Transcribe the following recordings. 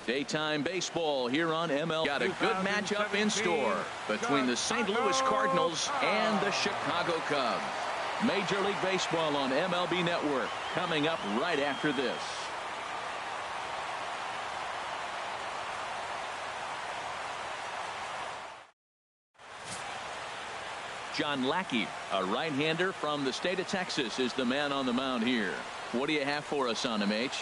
Daytime baseball here on ML. Got a good matchup in store between the St. Louis Cardinals and the Chicago Cubs. Major League Baseball on MLB Network coming up right after this. John Lackey, a right-hander from the state of Texas, is the man on the mound here. What do you have for us on him, H?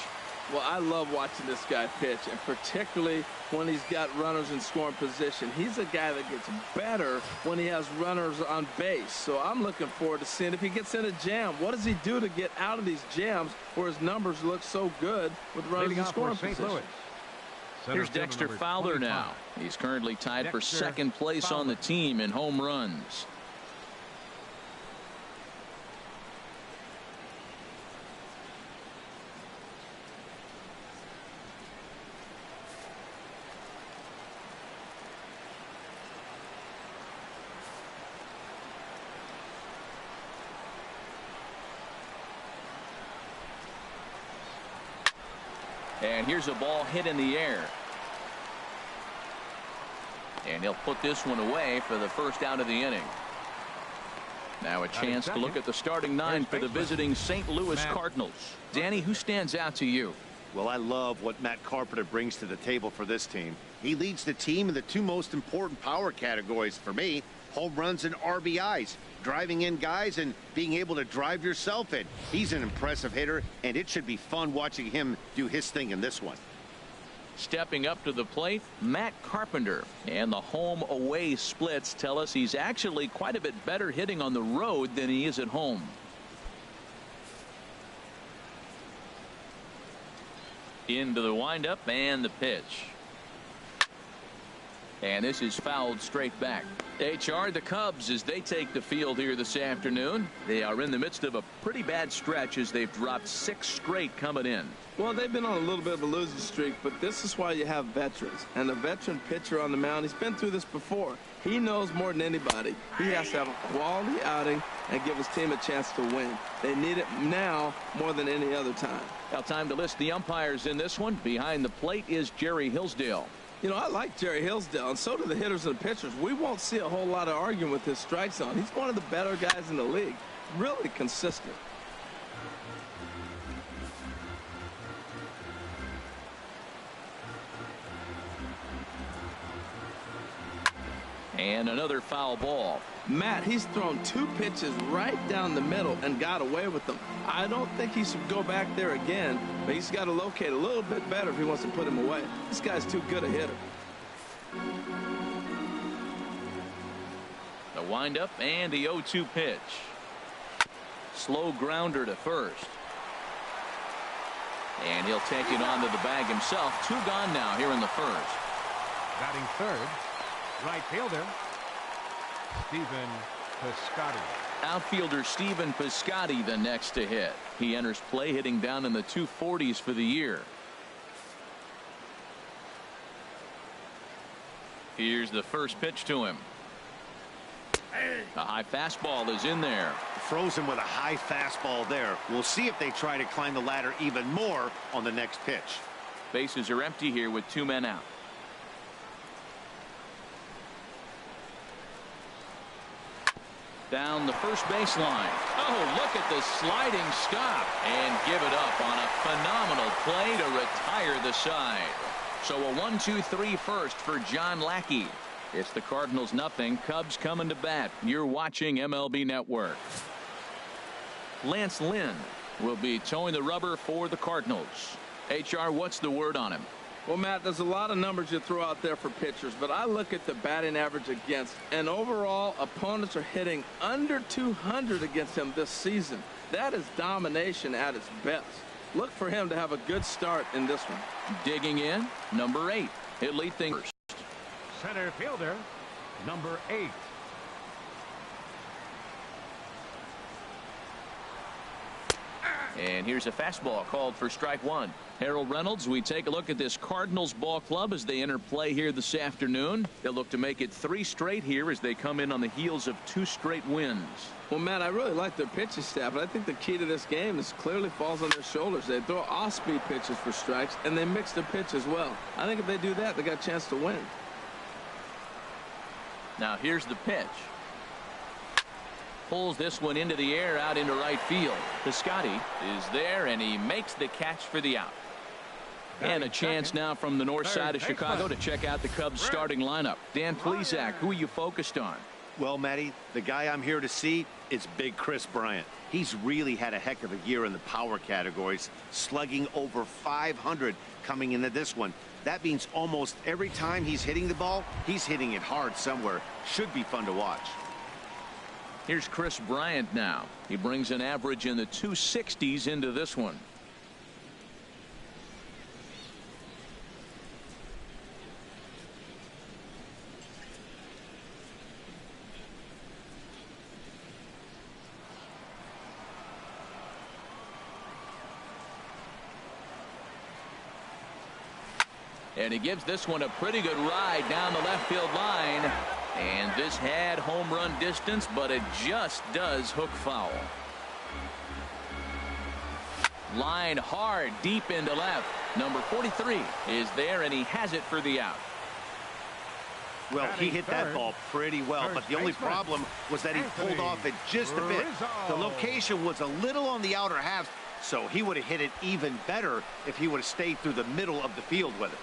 Well, I love watching this guy pitch, and particularly when he's got runners in scoring position. He's a guy that gets better when he has runners on base. So I'm looking forward to seeing if he gets in a jam. What does he do to get out of these jams where his numbers look so good with runners in scoring position? Here's Dexter Fowler now. He's currently tied for second place on the team in home runs. And here's a ball hit in the air. And he'll put this one away for the first out of the inning. Now a chance to look at the starting nine for the visiting St. Louis Cardinals. Danny, who stands out to you? Well, I love what Matt Carpenter brings to the table for this team. He leads the team in the two most important power categories for me: home runs and RBIs, driving in guys and being able to drive yourself in. He's an impressive hitter, and it should be fun watching him do his thing in this one. Stepping up to the plate, Matt Carpenter. And the home away splits tell us he's actually quite a bit better hitting on the road than he is at home. Into the windup and the pitch. And this is fouled straight back. HR, the Cubs, as they take the field here this afternoon, they are in the midst of a pretty bad stretch as they've dropped 6 straight coming in. Well, they've been on a little bit of a losing streak, but this is why you have veterans. And a veteran pitcher on the mound, he's been through this before. He knows more than anybody. He has to have a quality outing and give his team a chance to win. They need it now more than any other time. Now time to list the umpires in this one. Behind the plate is Jerry Hillsdale. You know, I like Jerry Hillsdale, and so do the hitters and the pitchers. We won't see a whole lot of arguing with his strike zone. He's one of the better guys in the league. Really consistent. And another foul ball. Matt, he's thrown 2 pitches right down the middle and got away with them. I don't think he should go back there again, but he's got to locate a little bit better if he wants to put him away. This guy's too good a hitter. The windup and the 0-2 pitch. Slow grounder to first. And he'll take it onto the bag himself. 2 gone now here in the first. Batting third, right fielder Stephen Piscotty. Outfielder Stephen Piscotty the next to hit. He enters play hitting down in the 240s for the year. Here's the first pitch to him. A high fastball is in there. Throws him with a high fastball there. We'll see if they try to climb the ladder even more on the next pitch. Bases are empty here with 2 men out. Down the first baseline. Oh, look at the sliding stop and give it up on a phenomenal play to retire the side. So a 1-2-3 first for John Lackey. It's the Cardinals nothing. Cubs coming to bat. You're watching MLB Network. Lance Lynn will be towing the rubber for the Cardinals. HR, what's the word on him? Well, Matt, there's a lot of numbers you throw out there for pitchers, but I look at the batting average against, and overall, opponents are hitting under 200 against him this season. That is domination at its best. Look for him to have a good start in this one. Digging in, number 8. He'll lead things. Center fielder, number 8. And here's a fastball called for strike one. Harold Reynolds, we take a look at this Cardinals ball club as they enter play here this afternoon. They'll look to make it 3 straight here as they come in on the heels of 2 straight wins. Well, Matt, I really like their pitching staff, but I think the key to this game is clearly falls on their shoulders. They throw off-speed pitches for strikes, and they mix the pitch as well. I think if they do that, they got a chance to win. Now here's the pitch. Pulls this one into the air out into right field. Piscotty is there, and he makes the catch for the out. And a chance now from the north side of Chicago to check out the Cubs starting lineup. Dan Plesac, who are you focused on? Well, Matty, the guy I'm here to see is Big Chris Bryant. He's really had a heck of a year in the power categories, slugging over 500 coming into this one. That means almost every time he's hitting the ball, he's hitting it hard somewhere. Should be fun to watch. Here's Chris Bryant now. He brings an average in the 260s into this one. And he gives this one a pretty good ride down the left field line. And this had home run distance, but it just does hook foul. Line hard deep into left. Number 43 is there, and he has it for the out. Well, he hit that ball pretty well, but the only problem was that he pulled off it just a bit. The location was a little on the outer half, so he would have hit it even better if he would have stayed through the middle of the field with it.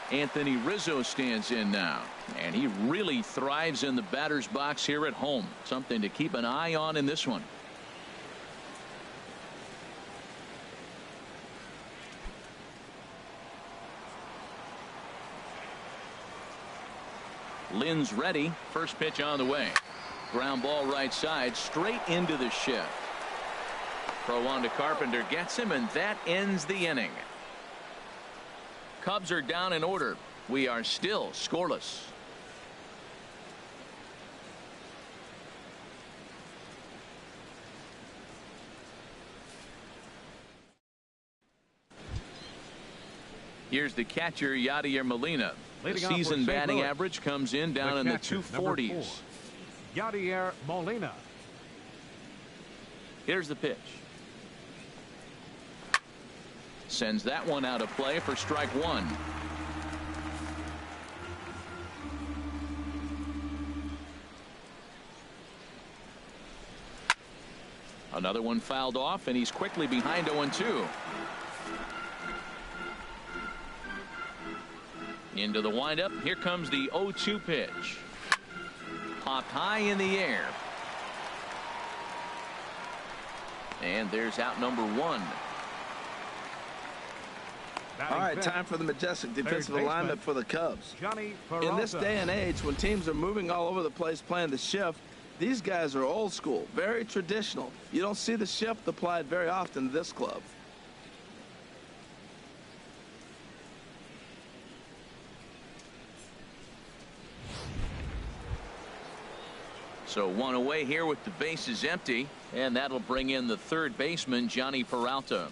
Anthony Rizzo stands in now, and he really thrives in the batter's box here at home. Something to keep an eye on in this one. Lynn's ready. First pitch on the way. Ground ball right side, straight into the shift. Throw on to Carpenter, gets him, and that ends the inning. Cubs are down in order. We are still scoreless. Here's the catcher, Yadier Molina. The season batting average comes in down in the 240s. Yadier Molina. Here's the pitch. Sends that one out of play for strike one. Another one fouled off, and he's quickly behind 0-2. Into the windup. Here comes the 0-2 pitch. Popped high in the air. And there's out number one. All right, time for the majestic defensive alignment for the Cubs. In this day and age, when teams are moving all over the place playing the shift, these guys are old school, very traditional. You don't see the shift applied very often to this club. So one away here with the bases empty, and that'll bring in the third baseman, Johnny Peralta.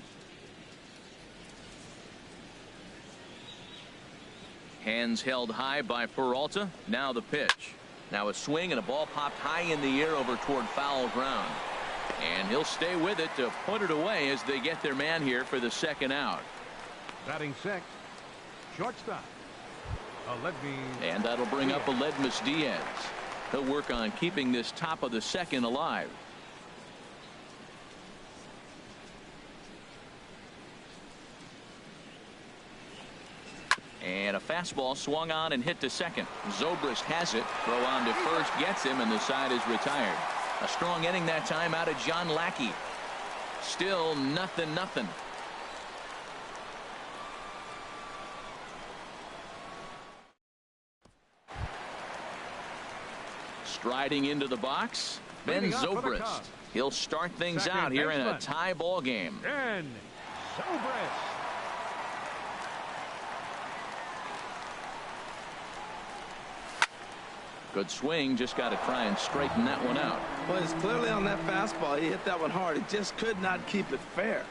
Hands held high by Peralta. Now the pitch. Now a swing, and a ball popped high in the air over toward foul ground. And he'll stay with it to put it away as they get their man here for the second out. Batting sixth, shortstop. And that'll bring up Aledmus Diaz. He'll work on keeping this top of the second alive. And a fastball swung on and hit to second. Zobrist has it. Throw on to first, gets him, and the side is retired. A strong inning that time out of John Lackey. Still 0-0. Striding into the box, Ben Zobrist. He'll start things out here in a tie ball game. Ben Zobrist. Good swing, just got to try and straighten that one out. Well, he's clearly on that fastball. He hit that one hard. He just could not keep it fair.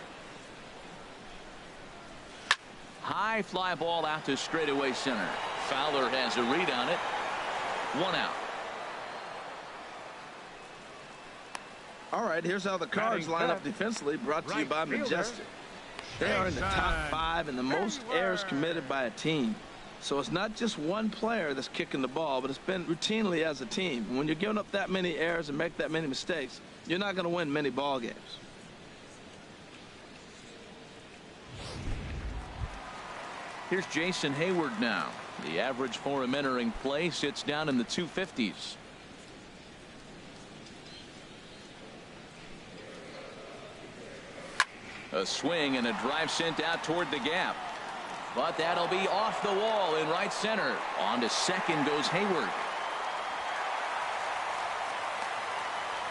High fly ball out to straightaway center. Fowler has a read on it. 1 out. All right, here's how the Cards line up defensively, brought to you by Majestic. They are in the top 5 in the most errors committed by a team. So it's not just one player that's kicking the ball, but it's been routinely as a team. When you're giving up that many errors and make that many mistakes, you're not going to win many ball games. Here's Jason Hayward now. The average for him entering play sits down in the 250s. A swing and a drive sent out toward the gap. But that'll be off the wall in right center. On to second goes Hayward.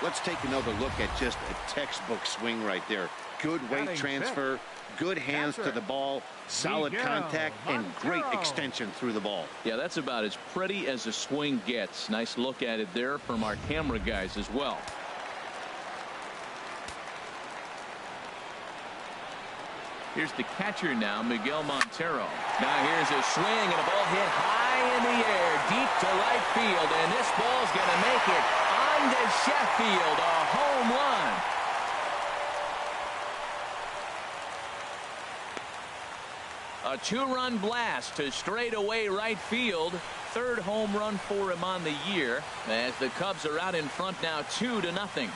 Let's take another look at just a textbook swing right there. Good weight transfer, good hands to the ball, solid contact, and great extension through the ball. Yeah, that's about as pretty as a swing gets. Nice look at it there from our camera guys as well. Here's the catcher now, Miguel Montero. Now here's a swing and a ball hit high in the air, deep to right field, and this ball's going to make it on to Sheffield, a home run. A 2-run blast to straightaway right field. 3rd home run for him on the year, as the Cubs are out in front now 2-0.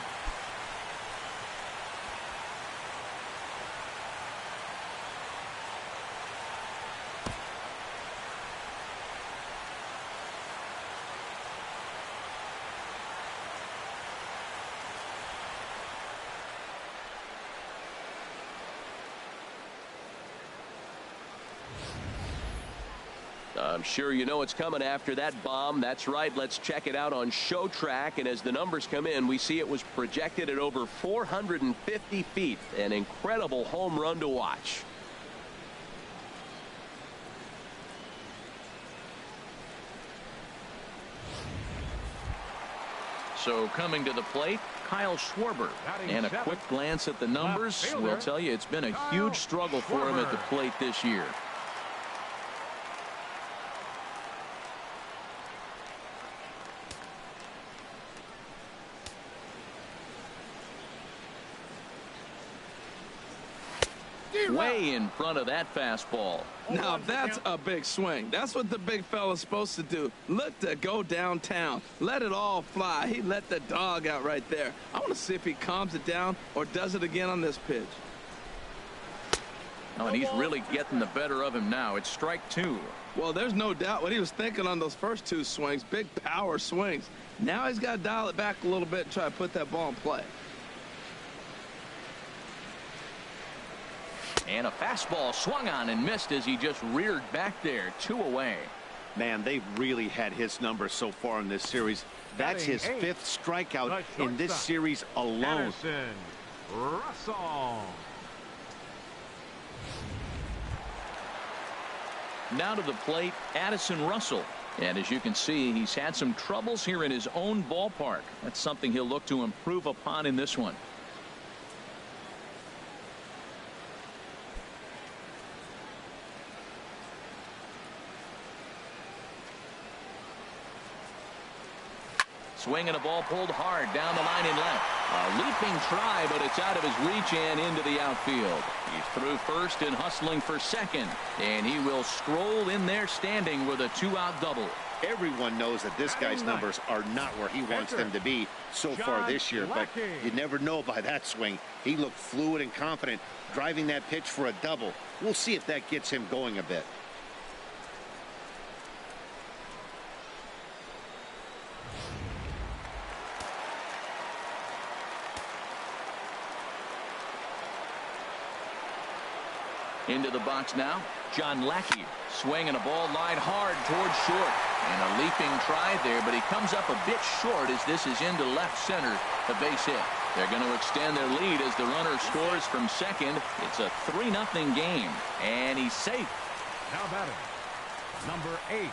I'm sure you know what's coming after that bomb. That's right. Let's check it out on Show Track. And as the numbers come in, we see it was projected at over 450 feet. An incredible home run to watch. So coming to the plate, Kyle Schwarber. And a quick glance at the numbers will tell you it's been a huge struggle for him at the plate this year. Way in front of that fastball. Now that's a big swing. That's what the big fella's supposed to do. Look to go downtown. Let it all fly. He let the dog out right there. I want to see if he calms it down or does it again on this pitch. Oh, and he's really getting the better of him now. It's strike 2. Well, there's no doubt what he was thinking on those first 2 swings. Big power swings. Now he's got to dial it back a little bit and try to put that ball in play. And a fastball swung on and missed as he just reared back there. 2 away. Man, they've really had his number so far in this series. That's his 5th strikeout in this series alone. Russell. Now to the plate, Addison Russell. And as you can see, he's had some troubles here in his own ballpark. That's something he'll look to improve upon in this one. Swing and a ball pulled hard down the line and left. A leaping try, but it's out of his reach and into the outfield. He's through first and hustling for second. And he will stroll in there standing with a 2-out double. Everyone knows that this guy's numbers are not where he wants them to be so far this year, but you never know by that swing. He looked fluid and confident, driving that pitch for a double. We'll see if that gets him going a bit. Into the box now, John Lackey. Swing and a ball line hard towards short. And a leaping try there, but he comes up a bit short as this is into left center. A base hit. They're going to extend their lead as the runner scores from second. It's a 3-0 game. And he's safe. Now batting, number 8.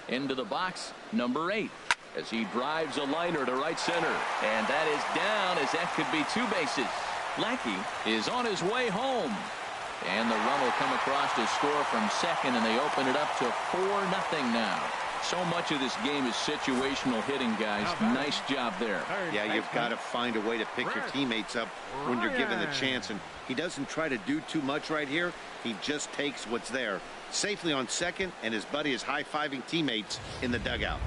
Into the box, number 8, as he drives a liner to right center. And that is down, as that could be 2 bases. Lackey is on his way home. And the run will come across to score from second, and they open it up to 4-0 now. So much of this game is situational hitting, guys. Nice job there. Yeah, you've got to find a way to pick your teammates up when you're given the chance, and he doesn't try to do too much right here. He just takes what's there. Safely on second, and his buddy is high-fiving teammates in the dugout.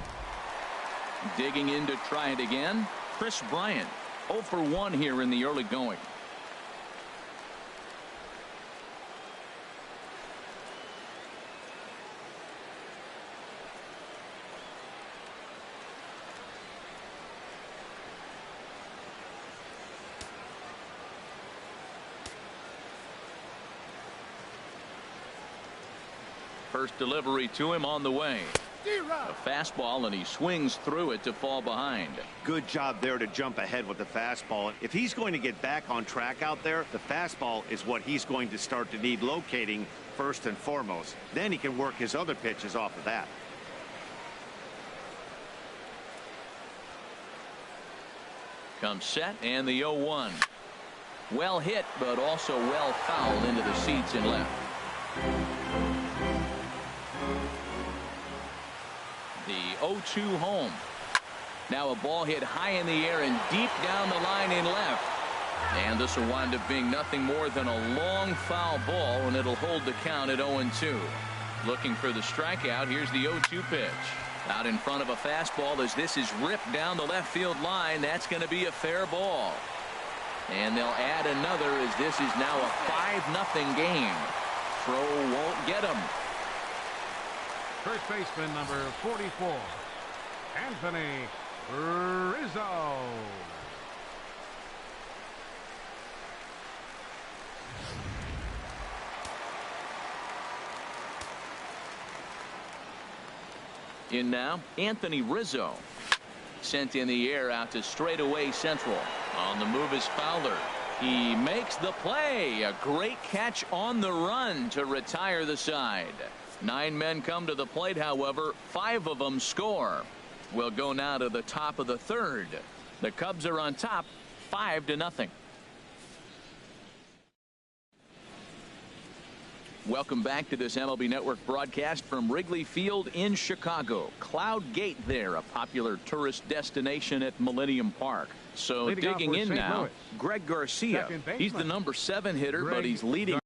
Digging in to try it again, Chris Bryant. 0 for 1 here in the early going. First delivery to him on the way. A fastball, and he swings through it to fall behind. Good job there to jump ahead with the fastball. If he's going to get back on track out there, the fastball is what he's going to start to need locating first and foremost. Then he can work his other pitches off of that. Comes set, and the 0-1. Well hit, but also well fouled into the seats and left. The 0-2 home. Now a ball hit high in the air and deep down the line in left. And this will wind up being nothing more than a long foul ball, and it'll hold the count at 0-2. Looking for the strikeout. Here's the 0-2 pitch. Out in front of a fastball as this is ripped down the left field line. That's going to be a fair ball. And they'll add another as this is now a 5-0 game. Throw won't get him. First baseman number 44, Anthony Rizzo. In now, Anthony Rizzo. Sent in the air out to straightaway central. On the move is Fowler. He makes the play. A great catch on the run to retire the side. 9 men come to the plate, however. 5 of them score. We'll go now to the top of the 3rd. The Cubs are on top, 5-0. Welcome back to this MLB Network broadcast from Wrigley Field in Chicago. Cloud Gate there, a popular tourist destination at Millennium Park. So Leading digging in St. now, Louis. Greg Garcia. He's the number 7 hitter, but he's leading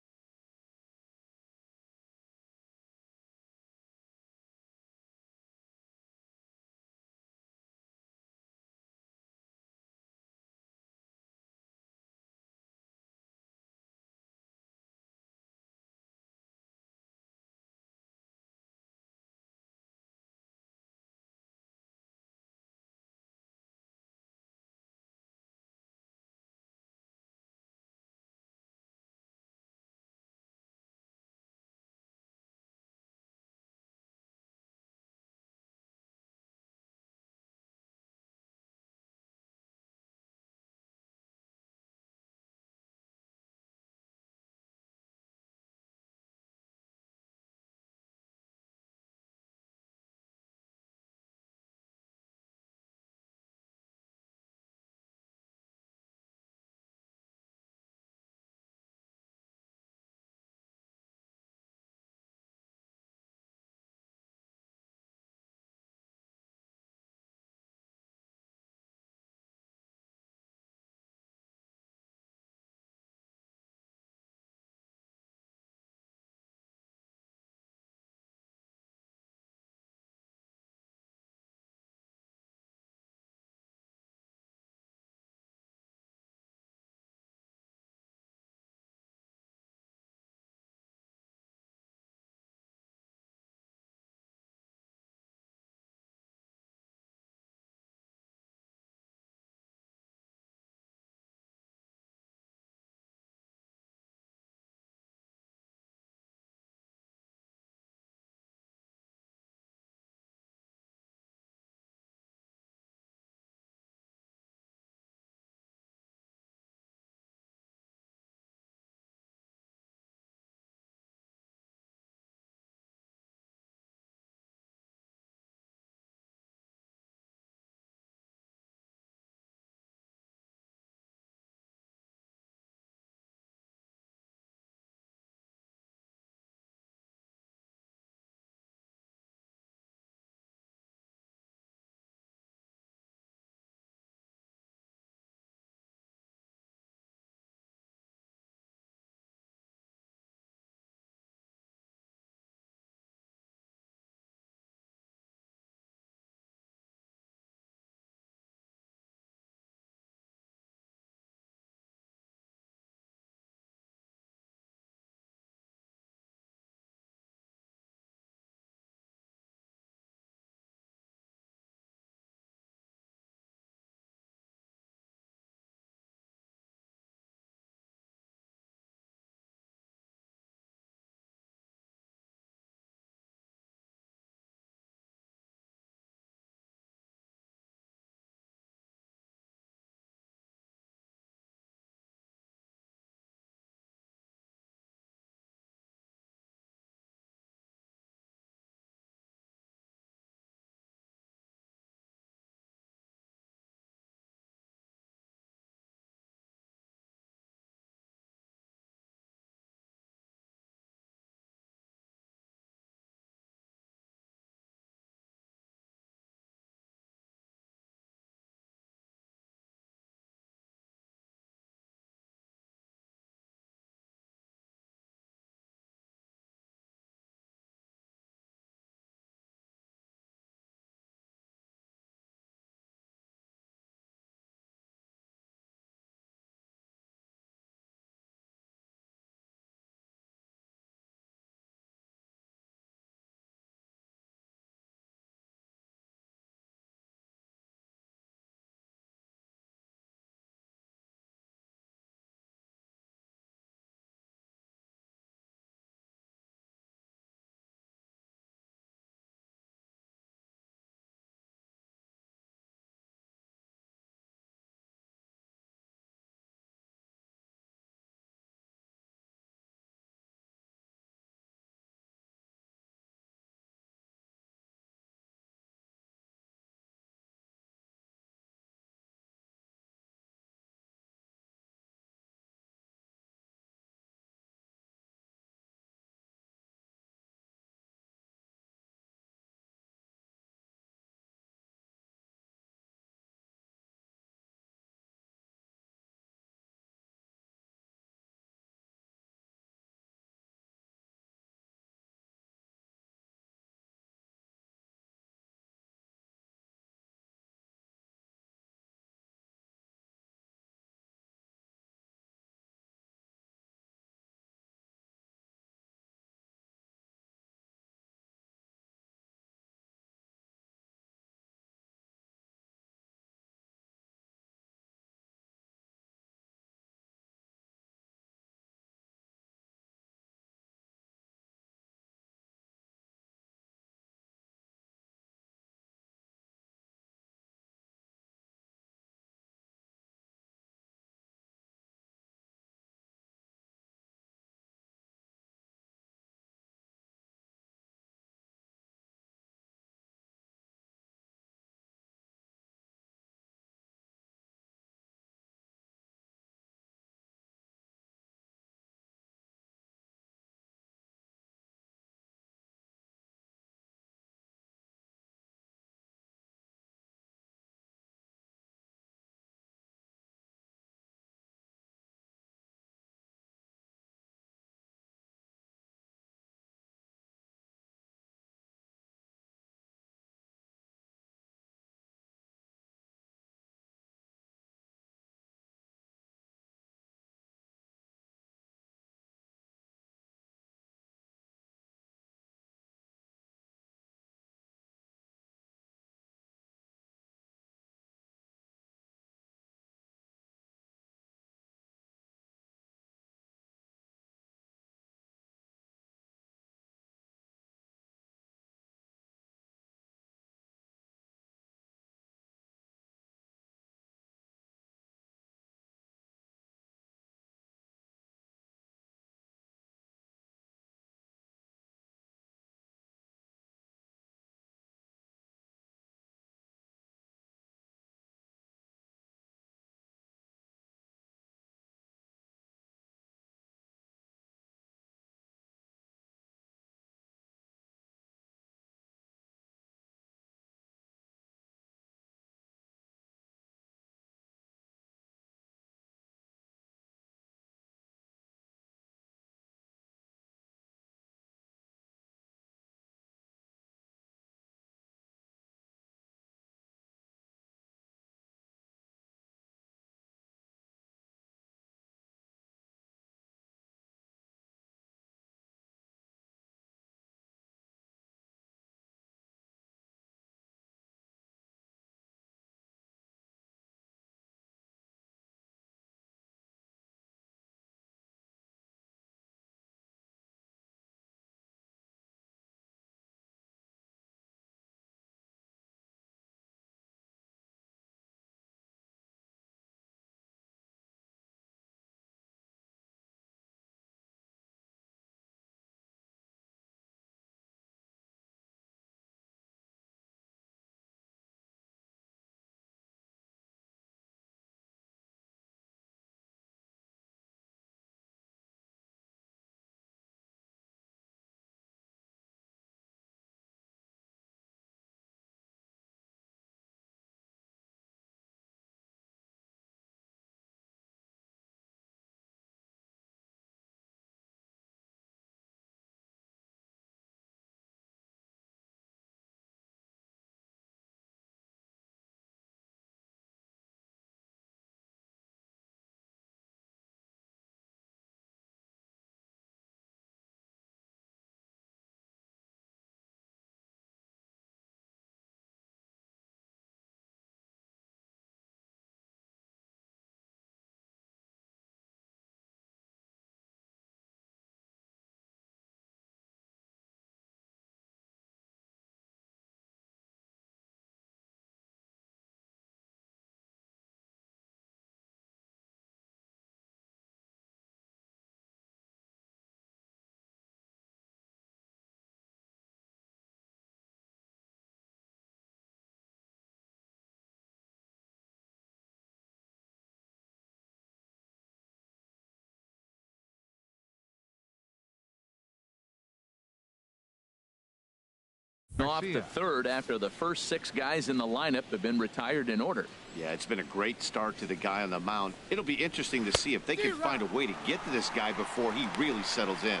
off the third after the first 6 guys in the lineup have been retired in order. Yeah, it's been a great start to the guy on the mound. It'll be interesting to see if they can find a way to get to this guy before he really settles in.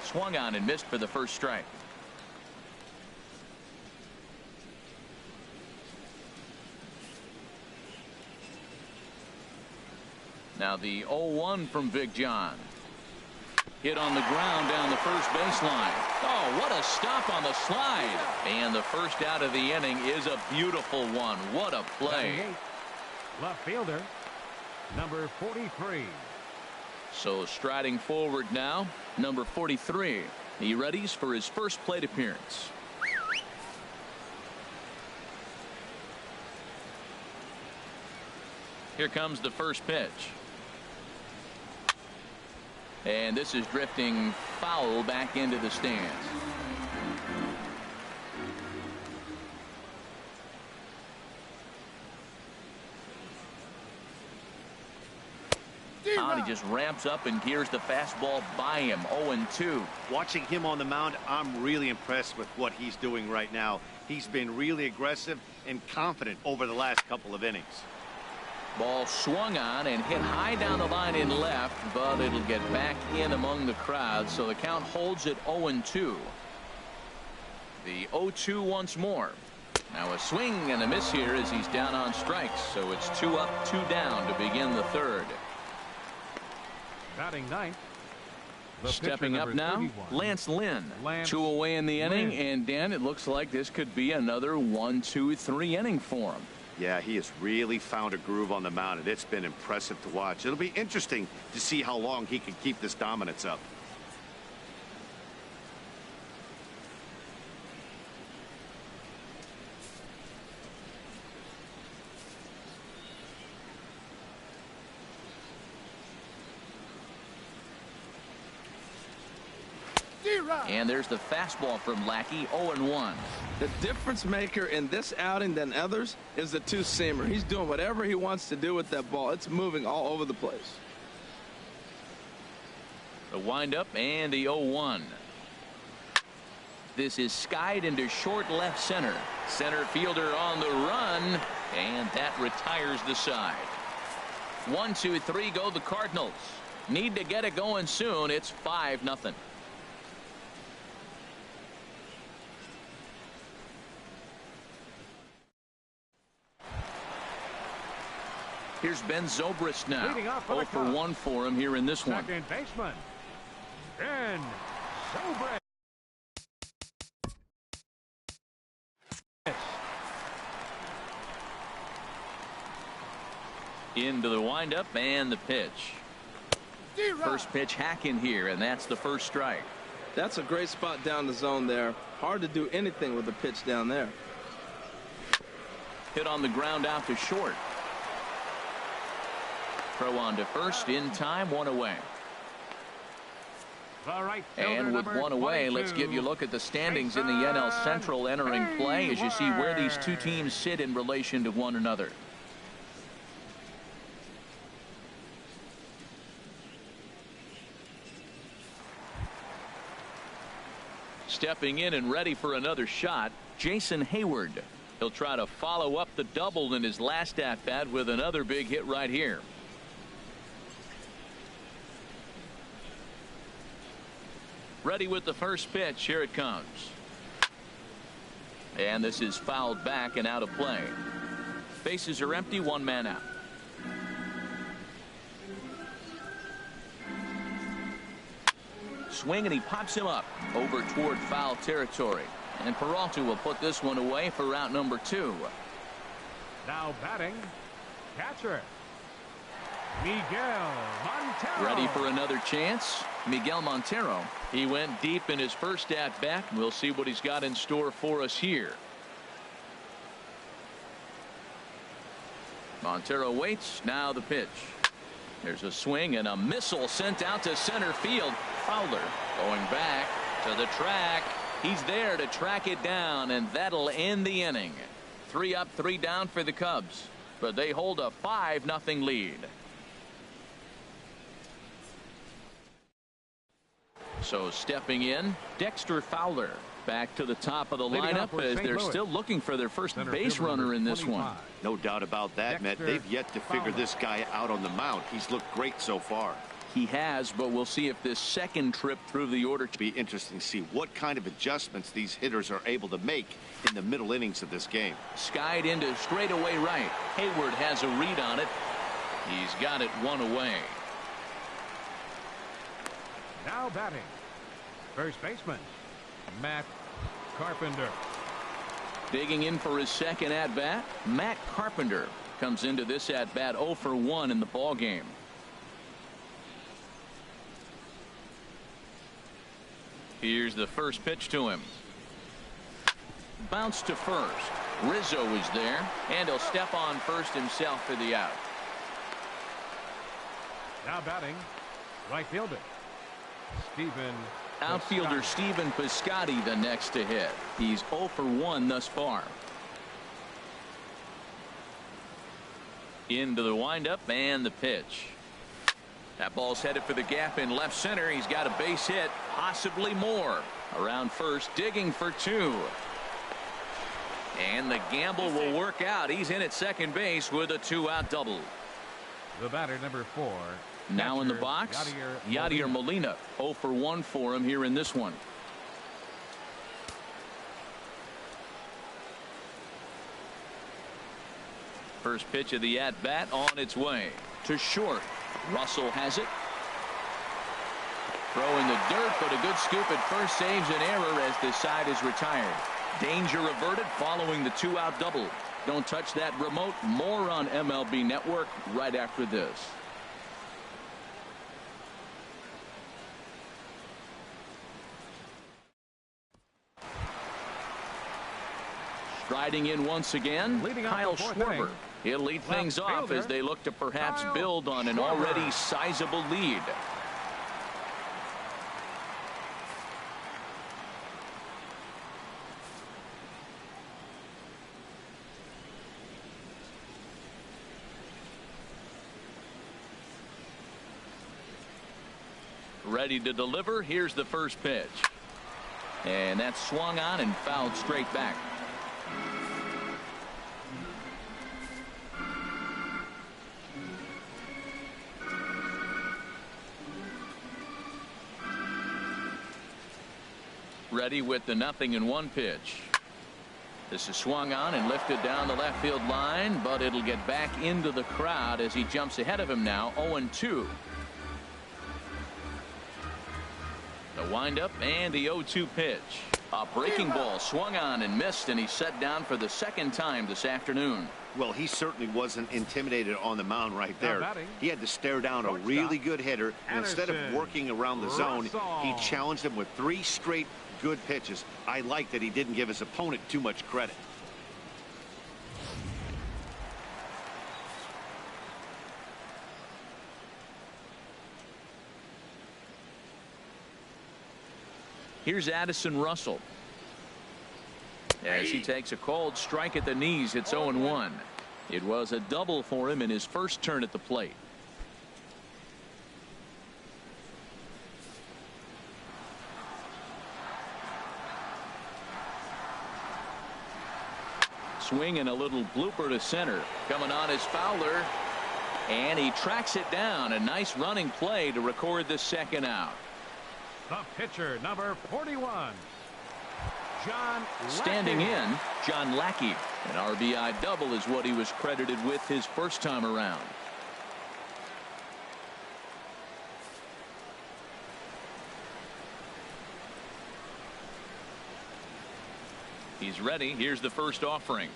Swung on and missed for the first strike. Now the 0-1 from Big John. Hit on the ground down the first baseline. Oh, what a stop on the slide. And the first out of the inning is a beautiful one. What a play. Left fielder, number 43. So striding forward now, number 43. He readies for his first plate appearance. Here comes the first pitch. And this is drifting foul back into the stands. He just ramps up and gears the fastball by him. 0-2. Watching him on the mound, I'm really impressed with what he's doing right now. He's been really aggressive and confident over the last couple of innings. Ball swung on and hit high down the line in left, but it'll get back in among the crowd, so the count holds at 0-2. The 0-2 once more. Now a swing and a miss here as he's down on strikes, so it's 2 up, 2 down to begin the third. Batting ninth. Stepping up now, 31. Lance Lynn. 2 away in the inning, and Dan, it looks like this could be another 1-2-3 inning for him. Yeah, he has really found a groove on the mound, and it's been impressive to watch. It'll be interesting to see how long he can keep this dominance up. And there's the fastball from Lackey. 0-1. The difference maker in this outing than others is the two-seamer. He's doing whatever he wants to do with that ball. It's moving all over the place. The windup and the 0-1. This is skied into short left center. Center fielder on the run, and that retires the side. 1, 2, 3 go the Cardinals. Need to get it going soon. It's 5-0. Here's Ben Zobrist now. 0 for 1 for him here in this one. Second baseman, Ben Zobrist. Into the windup and the pitch. First pitch hack in here, and that's the first strike. That's a great spot down the zone there. Hard to do anything with the pitch down there. Hit on the ground out to short. Throw on to first in time, 1 away. And with 1 away, let's give you a look at the standings in the NL Central entering play as you see where these two teams sit in relation to one another. Stepping in and ready for another shot, Jason Hayward. He'll try to follow up the double in his last at-bat with another big hit right here. Ready with the first pitch. Here it comes. And this is fouled back and out of play. Bases are empty, 1 man out. Swing, and he pops him up over toward foul territory. And Peralta will put this one away for route number 2. Now batting, catcher Miguel Montero. Ready for another chance. Miguel Montero. He went deep in his first at bat. We'll see what he's got in store for us here. Montero waits. Now the pitch. There's a swing and a missile sent out to center field. Fowler going back to the track. He's there to track it down, and that'll end the inning. 3 up, 3 down for the Cubs, but they hold a 5-0 lead. So stepping in, Dexter Fowler. Back to the top of the Leading lineup off for as St. they're Louis. still looking for their first Center base fielder runner number in this 25. one. No doubt about that, Matt. Dexter They've yet to figure Fowler. this guy out on the mound. He's looked great so far. He has, but we'll see if this second trip through the order. Be interesting to see what kind of adjustments these hitters are able to make in the middle innings of this game. Skied into straightaway right. Hayward has a read on it. He's got it one away. Now batting, first baseman, Matt Carpenter. Digging in for his second at-bat, Matt Carpenter comes into this at-bat 0 for 1 in the ball game. Here's the first pitch to him. Bounce to first. Rizzo is there, and he'll step on first himself for the out. Now batting, right fielder, Stephen Outfielder Piscotty. Stephen Piscotty the next to hit. He's 0 for 1 thus far. Into the windup and the pitch. That ball's headed for the gap in left center. He's got a base hit, possibly more. Around first, digging for 2. And the gamble will work out. He's in at second base with a 2-out double. The batter, number 4. Now in the catcher, box, Yadier Yadier Molina. 0 for 1 for him here in this one. First pitch of the at-bat on its way to short. Russell has it. Throw in the dirt, but a good scoop at first saves an error as this side is retired. Danger averted following the 2-out double. Don't touch that remote. More on MLB Network right after this. Striding in once again, Leading off Kyle the fourth Schwarber. inning. He'll lead Left things off fielder, as they look to perhaps Kyle build on an Schwarber. already sizable lead. Ready to deliver. Here's the first pitch. And that's swung on and fouled straight back. Ready with the 0-1 pitch. This is swung on and lifted down the left field line, but it'll get back into the crowd as he jumps ahead of him now. 0-2. The windup and the 0-2 pitch. A breaking ball swung on and missed, and he's set down for the second time this afternoon. Well, he certainly wasn't intimidated on the mound right there. batting, He had to stare down a shortstop, really good hitter, and instead of Anderson. working around the zone, he Russell. challenged him with 3 straight good pitches. I like that he didn't give his opponent too much credit. Here's Addison Russell. As he takes a cold strike at the knees, it's 0-1. It was a double for him in his first turn at the plate. Swing and a little blooper to center. Coming on is Fowler. And he tracks it down. A nice running play to record the second out. The pitcher, number 41, John Standing Lackey. in, John Lackey. An RBI double is what he was credited with his first time around. He's ready. Here's the first offering.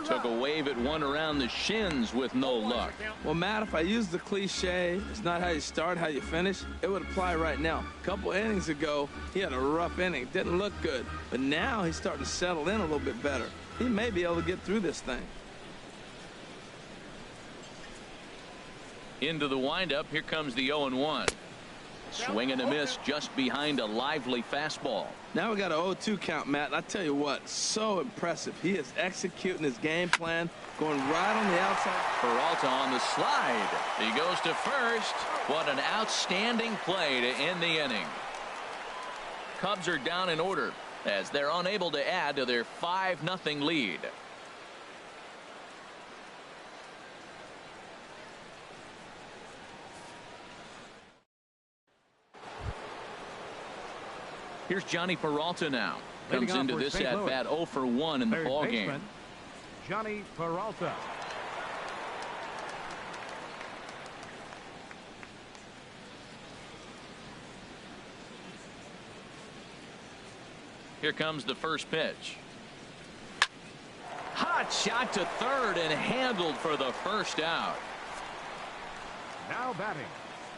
Took a wave at one around the shins with no luck. Well, Matt, if I use the cliche, it's not how you start, how you finish, it would apply right now. A couple innings ago, he had a rough inning. Didn't look good. But now he's starting to settle in a little bit better. He may be able to get through this thing. Into the windup. Here comes the 0-1. Swing and a miss just behind a lively fastball. Now we got an 0-2 count, Matt. And I tell you what, so impressive. He is executing his game plan, going right on the outside. Peralta on the slide. He goes to first. What an outstanding play to end the inning. Cubs are down in order. as they're unable to add to their 5-0 lead. Here's Johnny Peralta now. Comes into this at bat 0 for 1 in the ball game. Johnny Peralta. Here comes the first pitch. Hot shot to third and handled for the first out. Now batting.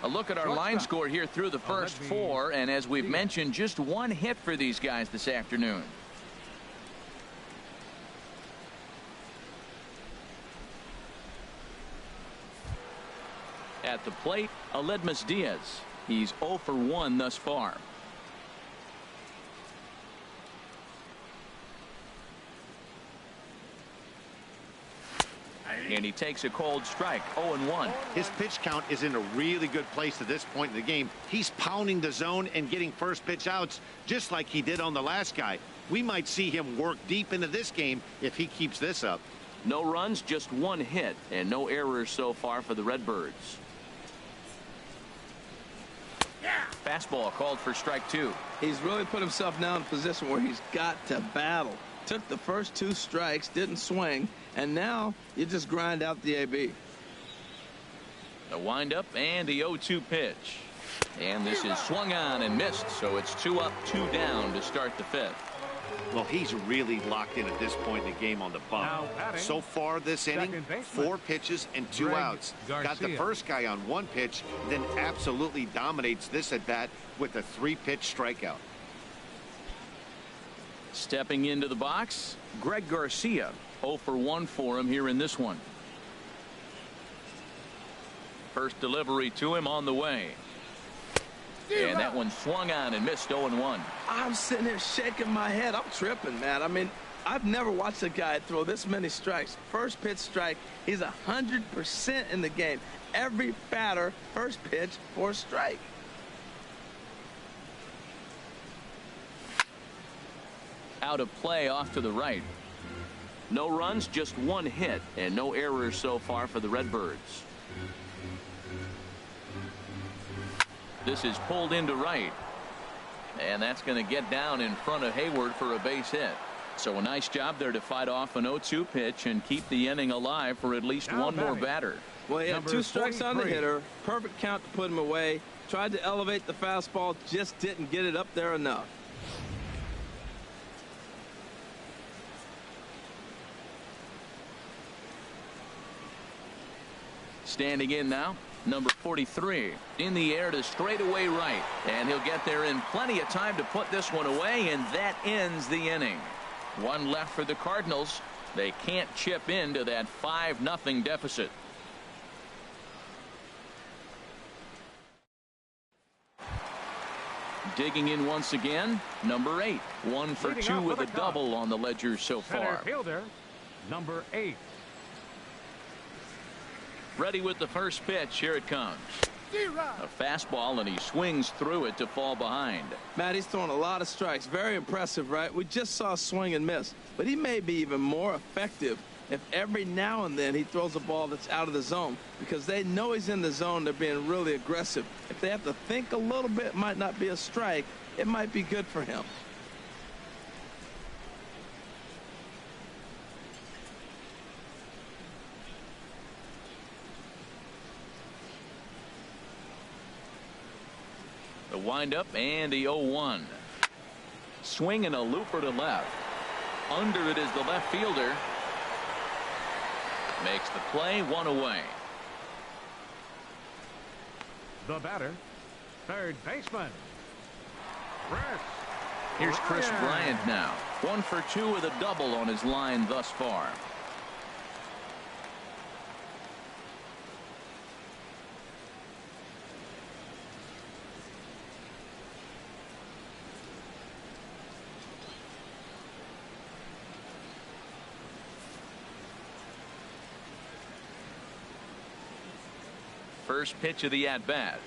A look at our line score here through the first 4, and as we've mentioned, just 1 hit for these guys this afternoon. At the plate, Aledmus Diaz. He's 0 for 1 thus far. And he takes a cold strike. 0-1. His pitch count is in a really good place at this point in the game. He's pounding the zone and getting first pitch outs just like he did on the last guy. We might see him work deep into this game if he keeps this up. No runs, just 1 hit, and no errors so far for the Redbirds. Fastball called for strike 2. He's really put himself now in a position where he's got to battle. Took the first 2 strikes, didn't swing, and now you just grind out the AB. The windup and the 0-2 pitch. And this is swung on and missed, so it's 2 up, 2 down to start the 5th. Well, he's really locked in at this point in the game on the bump. So far this inning, 4 pitches and 2 outs. Got the first guy on 1 pitch, then absolutely dominates this at bat with a 3-pitch strikeout. Stepping into the box, Greg Garcia. 0 for 1 for him here in this one. First delivery to him on the way. And that one swung on and missed. 0-1. I'm sitting here shaking my head. I'm tripping, man. I mean, I've never watched a guy throw this many strikes. First pitch strike, he's 100% in the game. Every batter, first pitch for a strike. Out of play off to the right. No runs, just 1 hit, and no errors so far for the Redbirds. This is pulled into right. And that's going to get down in front of Hayward for a base hit. So a nice job there to fight off an 0-2 pitch and keep the inning alive for at least one more batter. Well, he had 2 strikes 43. on the hitter. Perfect count to put him away. Tried to elevate the fastball, just didn't get it up there enough. Standing in now, number 43 in the air to straightaway right, and he'll get there in plenty of time to put this one away, and that ends the inning. 1 left for the Cardinals. They can't chip into that 5-0 deficit. Digging in once again, number 8, 1 for 2 with a double on the ledger so far. Center fielder, number 8. Ready with the first pitch. Here it comes. A fastball, and he swings through it to fall behind. Matt, he's throwing a lot of strikes. Very impressive, right? We just saw a swing and miss, but he may be even more effective if every now and then he throws a ball that's out of the zone, because they know he's in the zone. They're being really aggressive. If they have to think a little bit, it might not be a strike. It might be good for him. The windup and the 0-1. Swing and a looper to left. Under it is the left fielder. Makes the play, 1 away. The batter, third baseman, Chris. Here's Chris Bryant now. 1 for 2 with a double on his line thus far. First pitch of the at-bat.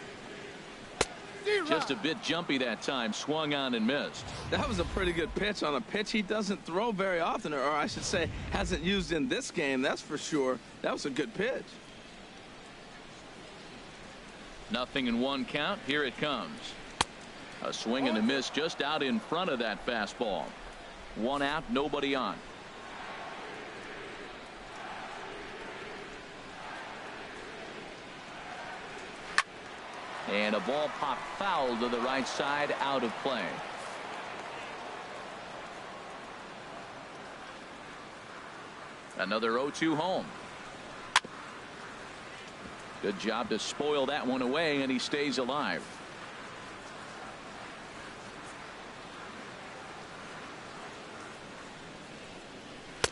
Just a bit jumpy that time. Swung on and missed. That was a pretty good pitch on a pitch he doesn't throw very often, or I should say hasn't used in this game, that's for sure. That was a good pitch. 0-1 count. Here it comes. A swing and a miss just out in front of that fastball. 1 out, nobody on. And a ball popped foul to the right side, out of play. Another 0-2 home. Good job to spoil that one away, and he stays alive.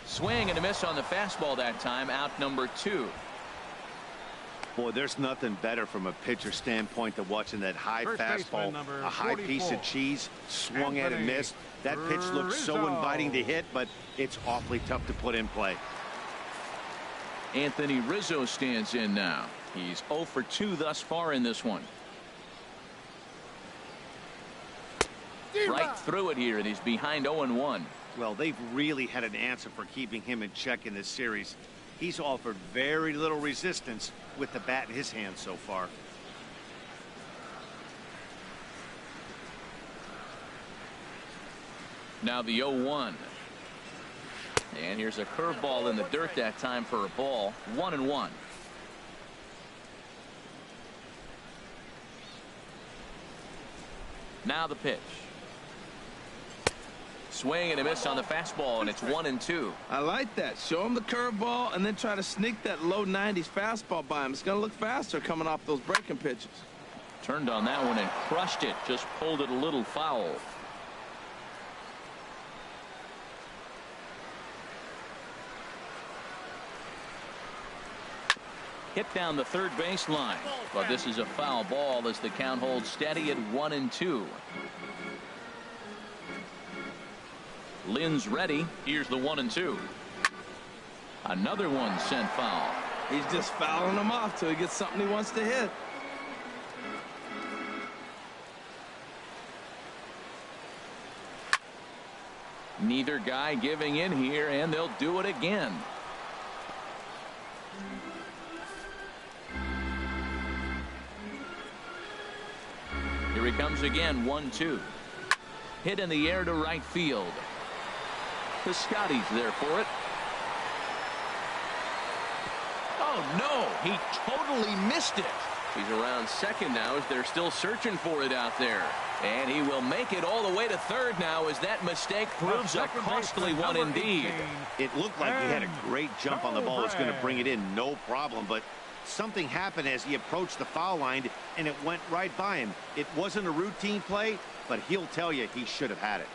Swing and a miss on the fastball that time. Out number 2. Boy, there's nothing better from a pitcher standpoint than watching that high First fastball, baseman, a high piece of cheese, swung at and missed. That pitch looks so inviting to hit, but it's awfully tough to put in play. Anthony Rizzo stands in now. He's 0 for 2 thus far in this one. Right through it here, and he's behind 0-1. Well, they've really had an answer for keeping him in check in this series. He's offered very little resistance with the bat in his hand so far. Now the 0-1. And here's a curveball in the dirt that time for a ball. 1-1. Now the pitch. Swing and a miss on the fastball, and it's 1-2. I like that. Show him the curveball and then try to sneak that low 90s fastball by him. It's going to look faster coming off those breaking pitches. Turned on that one and crushed it. Just pulled it a little foul. Hit down the third base line, but this is a foul ball as the count holds steady at 1-2. Lynn's ready. Here's the 1-2. Another one sent foul. He's just fouling them off till he gets something he wants to hit. Neither guy giving in here, and they'll do it again. Here he comes again. 1-2. Hit in the air to right field. The Scotty's there for it. Oh no, he totally missed it. He's around second now as they're still searching for it out there. And he will make it all the way to third now as that mistake proves a costly one indeed. It looked like he had a great jump on the ball. It's going to bring it in no problem, but something happened as he approached the foul line and it went right by him. It wasn't a routine play, but he'll tell you he should have had it.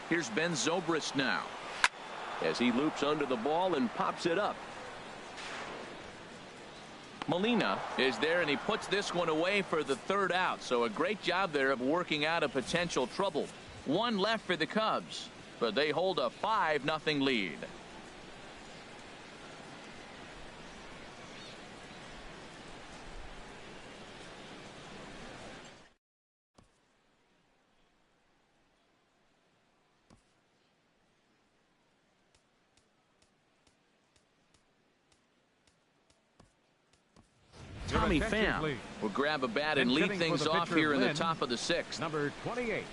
Here's Ben Zobrist now as he loops under the ball and pops it up. Molina is there, and he puts this one away for the third out. So a great job there of working out a potential trouble. One left for the Cubs, but they hold a 5-0 lead. Tommy Pham will grab a bat and lead things off here in the top of the 6th. Number 28,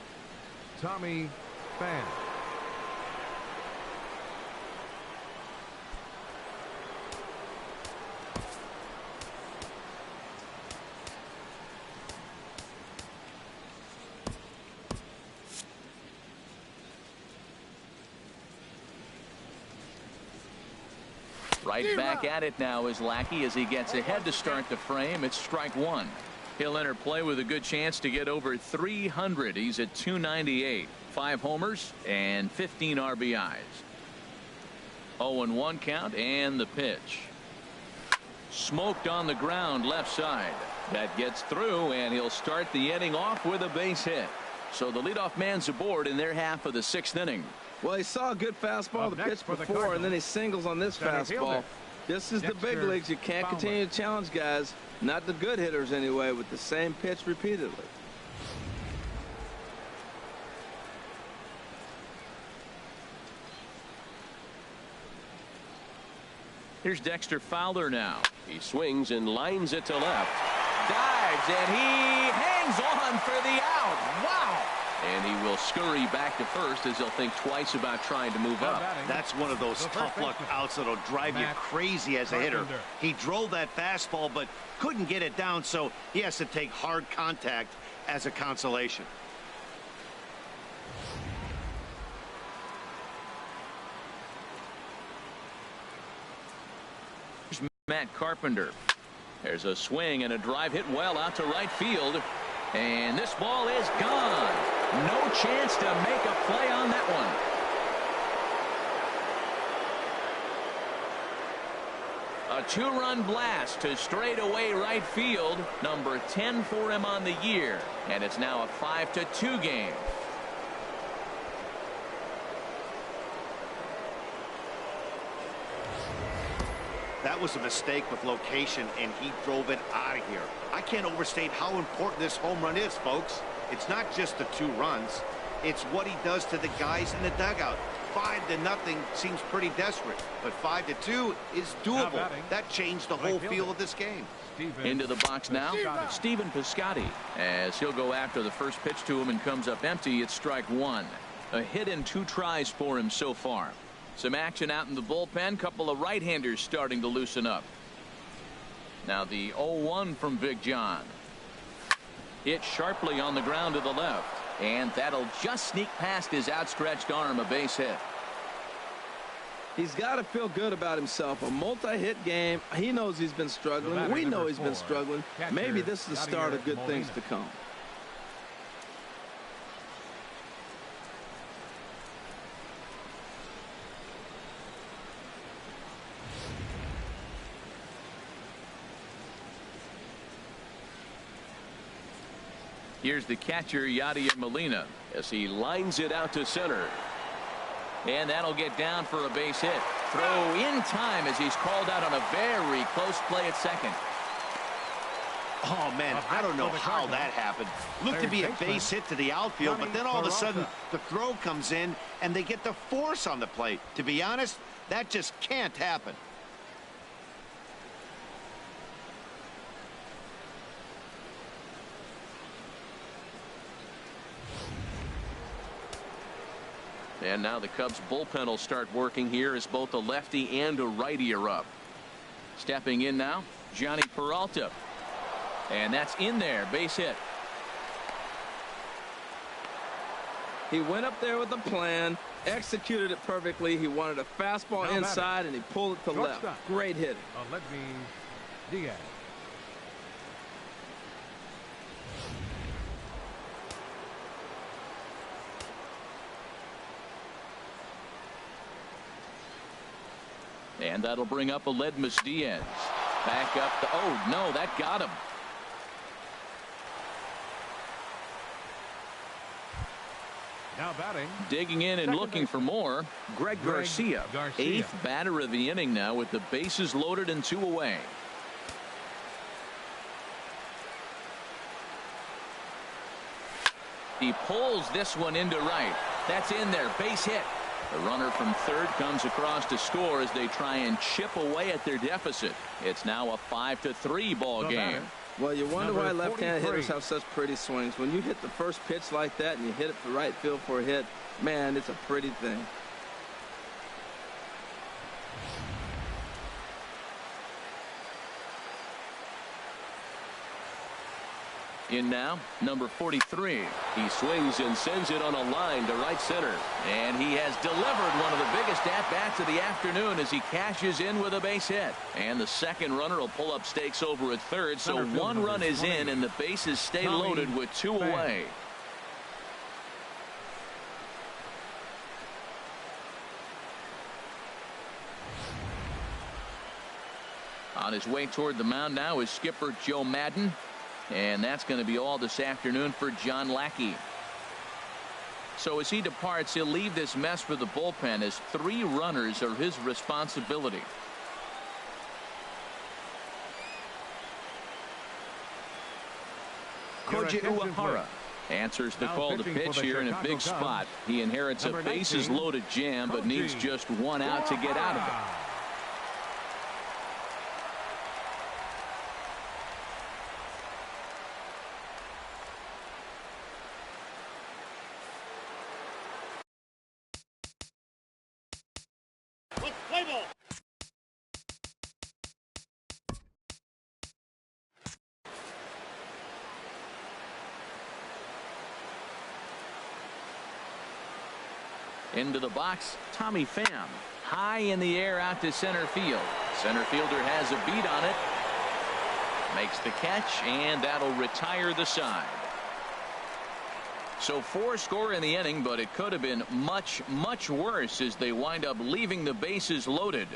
Tommy Pham. Right back at it now is Lackey as he gets ahead to start the frame. It's strike one. He'll enter play with a good chance to get over 300. He's at 298. 5 homers and 15 RBIs. 0-1 count, and the pitch. Smoked on the ground left side. That gets through, and he'll start the inning off with a base hit. So the leadoff man's aboard in their half of the 6th inning. Well, he saw a good fastball the pitch before, and then he singles on this fastball. This is the big leagues. You can't continue to challenge guys, not the good hitters anyway, with the same pitch repeatedly. Here's Dexter Fowler now. He swings and lines it to left. Dives, and he hangs on for the out. Wow. And he will scurry back to first as he'll think twice about trying to move up. That's one of those tough luck outs that'll drive you crazy as a hitter. He drove that fastball but couldn't get it down, so he has to take hard contact as a consolation. Matt Carpenter. There's a swing and a drive hit well out to right field. And this ball is gone. No chance to make a play on that one. A 2-run blast to straightaway right field. Number 10 for him on the year. And it's now a 5-2 game. That was a mistake with location, and he drove it out of here. I can't overstate how important this home run is, folks. It's not just the 2 runs. It's what he does to the guys in the dugout. 5-0 seems pretty desperate, but 5-2 is doable. That changed the whole feel of this game. Into the box now, Stephen Piscotty, as he'll go after the first pitch to him and comes up empty. It's strike 1. A hit and 2 tries for him so far. Some action out in the bullpen. Couple of right-handers starting to loosen up. Now the 0-1 from Big John. Hit sharply on the ground to the left. And that'll just sneak past his outstretched arm, a base hit. He's got to feel good about himself. A multi-hit game. He knows he's been struggling. We know he's been struggling. Maybe this is the start of good things to come. Here's the catcher, Yadier Molina, as he lines it out to center. And that'll get down for a base hit. Throw in time as he's called out on a very close play at second. Oh, man, I don't know how that happened. Looked to be a base hit to the outfield, but then all of a sudden the throw comes in and they get the force on the plate. To be honest, that just can't happen. And now the Cubs bullpen will start working here as both a lefty and a righty are up. Stepping in now, Johnny Peralta. And that's in there, base hit. He went up there with a plan, executed it perfectly. He wanted a fastball inside, and he pulled it to left. Great hitting. Let me Diaz. And that'll bring up Aledmus Diaz. Back up. Oh, no, that got him. Now batting. Digging in and looking for more. Greg Garcia. 8th batter of the inning now with the bases loaded and 2 away. He pulls this one into right. That's in there. Base hit. The runner from third comes across to score as they try and chip away at their deficit. It's now a 5-3 ball game. Well, you wonder why left-handed hitters have such pretty swings. When you hit the first pitch like that and you hit it for right field for a hit, man, it's a pretty thing. In now, number 43. He swings and sends it on a line to right center. And he has delivered one of the biggest at-bats of the afternoon as he cashes in with a base hit. And the second runner will pull up stakes over at third. So 1 run is in and the bases stay loaded with 2 away. On his way toward the mound now is skipper Joe Madden. And that's going to be all this afternoon for John Lackey. So as he departs, he'll leave this mess for the bullpen as 3 runners are his responsibility. Koji Uehara answers the call to pitch here in a big spot. He inherits a bases loaded jam, but needs just 1 out to get out of it. Play ball. Into the box, Tommy Pham. High in the air out to center field. Center fielder has a beat on it. Makes the catch, and that'll retire the side. So 4 score in the inning, but it could have been much, much worse as they wind up leaving the bases loaded.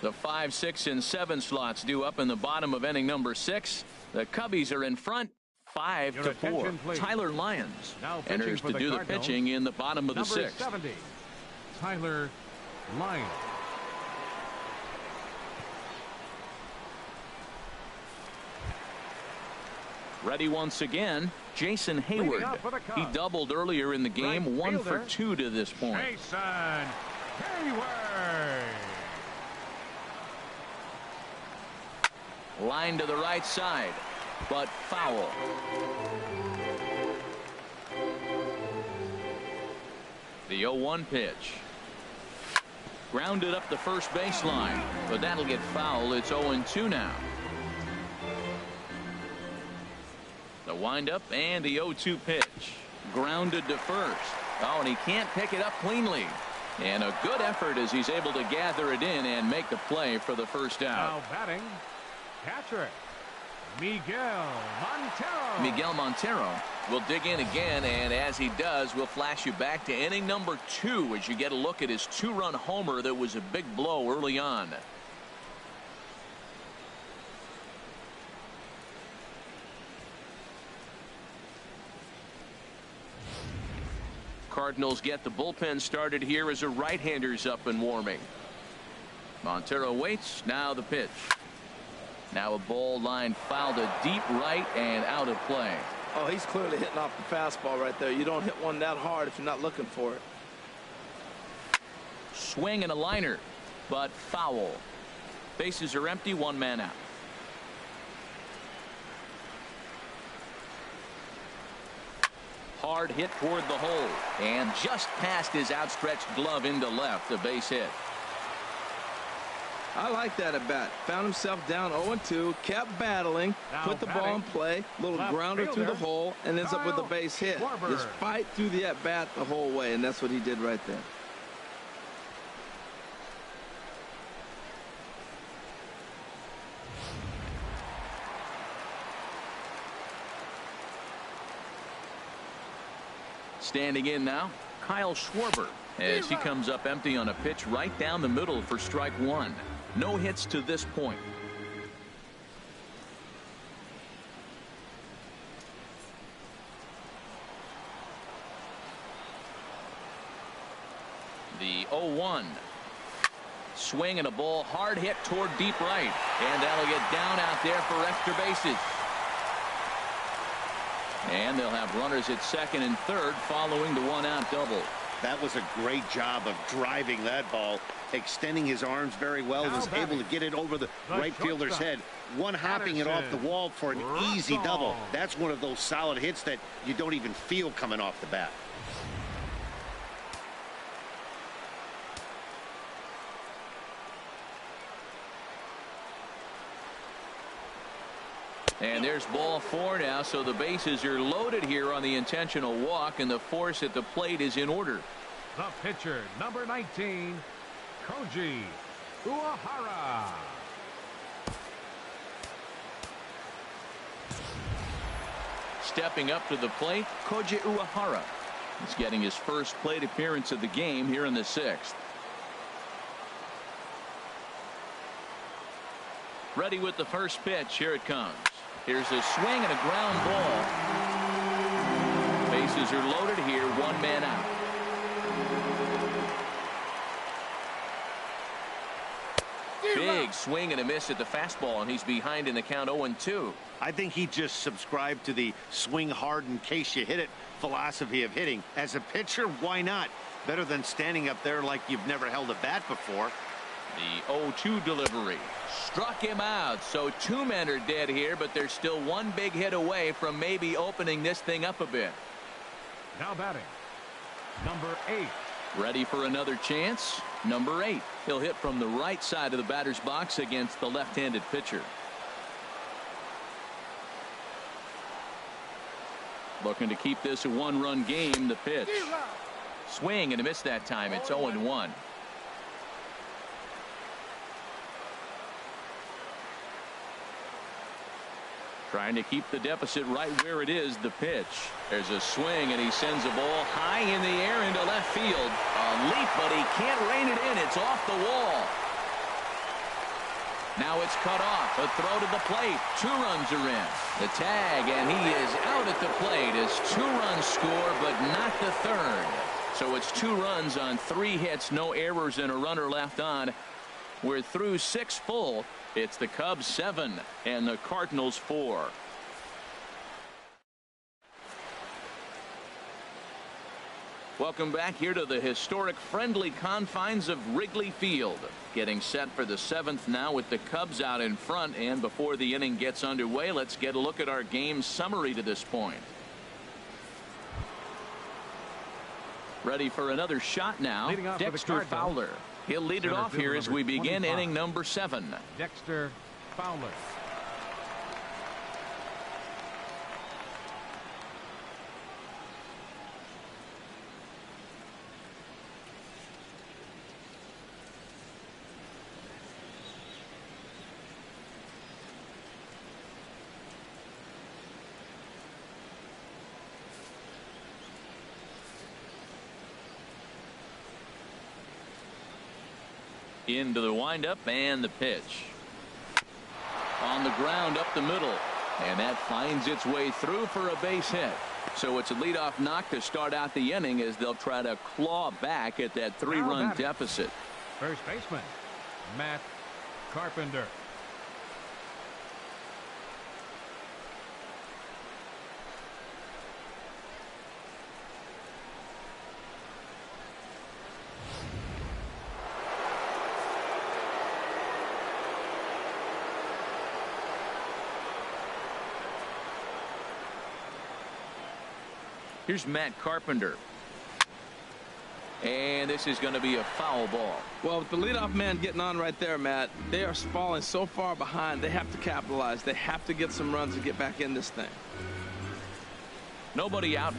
The 5, 6, and 7 slots due up in the bottom of inning number 6. The Cubbies are in front 5-4. Tyler Lyons enters to do the pitching in the bottom of the 6th. 70, Tyler Lyons. Ready once again, Jason Hayward. He doubled earlier in the game, 1 for 2 to this point. Jason Hayward. Line to the right side, but foul. The 0-1 pitch. Grounded up the first baseline, but that'll get foul. It's 0-2 now. The windup and the 0-2 pitch. Grounded to first. Oh, and he can't pick it up cleanly. And a good effort as he's able to gather it in and make the play for the first out. Now batting, catcher Miguel Montero. Miguel Montero will dig in again, and as he does, we'll flash you back to inning number 2 as you get a look at his 2-run homer that was a big blow early on. Cardinals get the bullpen started here as a right-hander's up and warming. Montero waits. Now the pitch. Now a ball line fouled to deep right and out of play. Oh, he's clearly hitting off the fastball right there. You don't hit one that hard if you're not looking for it. Swing and a liner, but foul. Bases are empty, 1 man out. Hard hit toward the hole and just past his outstretched glove into left. A base hit. I like that at bat. Found himself down 0-2, kept battling, now put the ball in play, little grounder through the hole, and ends up with a base hit. Just fight through the at bat the whole way, and that's what he did right there. Standing in now, Kyle Schwarber, as he comes up empty on a pitch right down the middle for strike 1. No hits to this point. The 0-1. Swing and a ball hard hit toward deep right. And that'll get down out there for extra bases. And they'll have runners at second and third following the 1-out double. That was a great job of driving that ball, extending his arms very well, was able to get it over the right fielder's head, one-hopping it off the wall for an easy double. That's one of those solid hits that you don't even feel coming off the bat. And there's ball 4 now, so the bases are loaded here on the intentional walk, and the force at the plate is in order. The pitcher, number 19, Koji Uehara. Stepping up to the plate, Koji Uehara. He's getting his first plate appearance of the game here in the 6th. Ready with the first pitch. Here it comes. Here's a swing and a ground ball. Bases are loaded here, 1 man out. Big swing and a miss at the fastball, and he's behind in the count 0-2. I think he just subscribed to the swing hard in case you hit it philosophy of hitting. As a pitcher, why not? Better than standing up there like you've never held a bat before. The 0-2 delivery struck him out, so two men are dead here, but there's still one big hit away from maybe opening this thing up a bit. Now batting, number 8. Ready for another chance? Number 8. He'll hit from the right side of the batter's box against the left-handed pitcher. Looking to keep this a one-run game. The pitch. Swing and a miss that time. It's 0-1. Trying to keep the deficit right where it is. The pitch. There's a swing, and he sends a ball high in the air into left field. A leap, but he can't rein it in. It's off the wall. Now it's cut off. A throw to the plate. 2 runs are in. The tag, and he is out at the plate. His 2-run score, but not the third. So it's 2 runs on 3 hits, no errors, and a runner left on. We're through 6 full. It's the Cubs 7 and the Cardinals 4. Welcome back here to the historic friendly confines of Wrigley Field. Getting set for the 7th now with the Cubs out in front, and before the inning gets underway, let's get a look at our game summary to this point. Ready for another shot now. Dexter Fowler. He'll lead it off here as we begin inning number 7. Dexter Fowler. Into the windup and the pitch. On the ground up the middle, and that finds its way through for a base hit. So it's a leadoff knock to start out the inning as they'll try to claw back at that 3-run deficit. First baseman Matt Carpenter. Here's Matt Carpenter. And this is going to be a foul ball. Well, with the leadoff man getting on right there, Matt, they are falling so far behind. They have to capitalize. They have to get some runs and get back in this thing. Nobody out.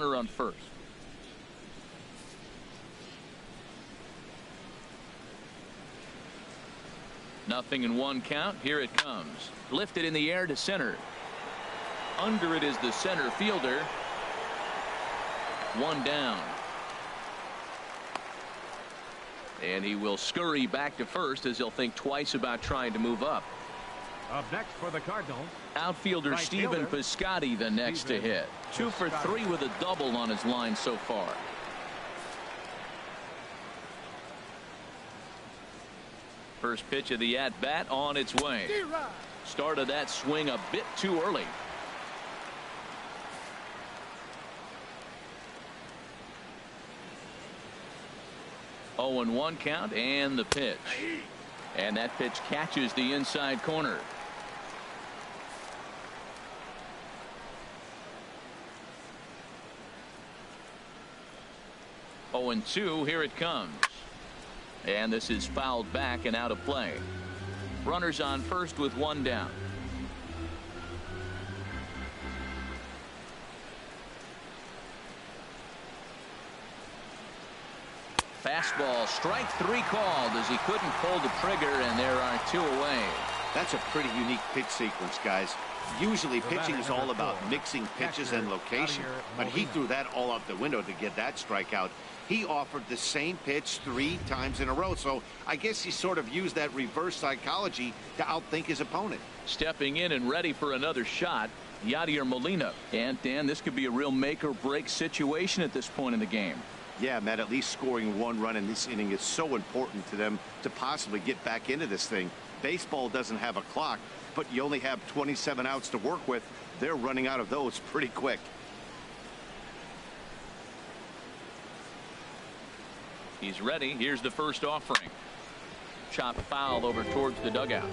runner on first. Nothing in one count. Here it comes. Lifted in the air to center. Under it is the center fielder. One down. And he will scurry back to first as he'll think twice about trying to move up. Up next for the Cardinals, Outfielder right Stephen fielder, Piscotty the next to hit. 2 for 3 with a double on his line so far. First pitch of the at-bat on its way. Started that swing a bit too early. Oh, and 1 count, and the pitch. And that pitch catches the inside corner. Oh, and 2, here it comes. And this is fouled back and out of play. Runners on first with 1 down. Fastball, strike 3 called as he couldn't pull the trigger, and there are 2 away. That's a pretty unique pitch sequence, guys. Usually pitching is all about mixing pitches and location, but he threw that all out the window to get that strikeout. He offered the same pitch 3 times in a row, so I guess he sort of used that reverse psychology to outthink his opponent. Stepping in and ready for another shot, Yadier Molina. And Dan, this could be a real make or break situation at this point in the game. Yeah, Matt, at least scoring 1 run in this inning is so important to them to possibly get back into this thing. Baseball doesn't have a clock, but you only have 27 outs to work with. They're running out of those pretty quick. He's ready. Here's the first offering. Chop foul over towards the dugout.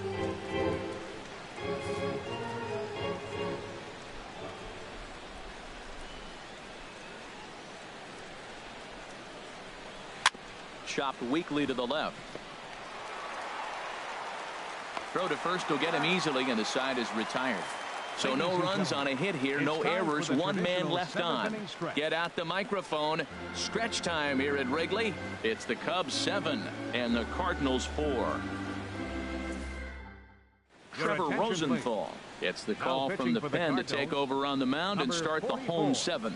Chopped weakly to the left. Throw to first will get him easily, and the side is retired. So no runs on a hit here, no errors, 1 man left on. Get out the microphone. Stretch time here at Wrigley. It's the Cubs 7 and the Cardinals 4. Trevor Rosenthal gets the call from the pen to take over on the mound and start the home 7th.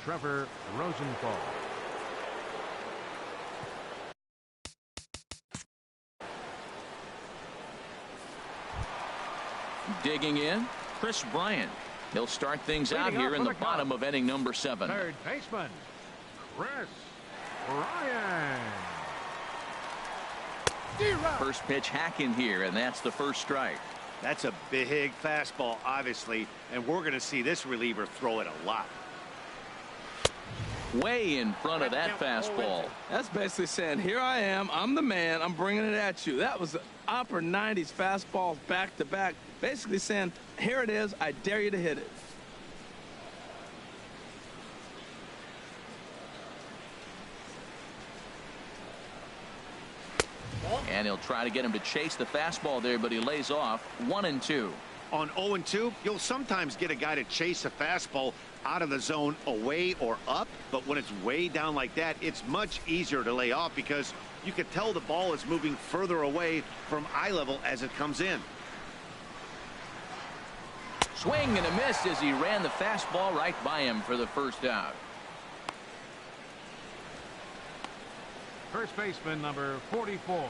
Trevor Rosenthal. Digging in, Chris Bryant. He'll start things out here in the bottom of inning number 7. Third baseman, Chris Bryant. First pitch hacking here, and that's the first strike. That's a big fastball, obviously, and we're going to see this reliever throw it a lot. Way in front of that fastball. That's basically saying, here I am, I'm the man, I'm bringing it at you. That was upper 90s fastballs back to back. Basically saying, here it is, I dare you to hit it. And he'll try to get him to chase the fastball there, but he lays off. 1-2. On 0-2, you'll sometimes get a guy to chase a fastball out of the zone away or up, but when it's way down like that, it's much easier to lay off because you can tell the ball is moving further away from eye level as it comes in. Swing and a miss as he ran the fastball right by him for the first out. First baseman number 44.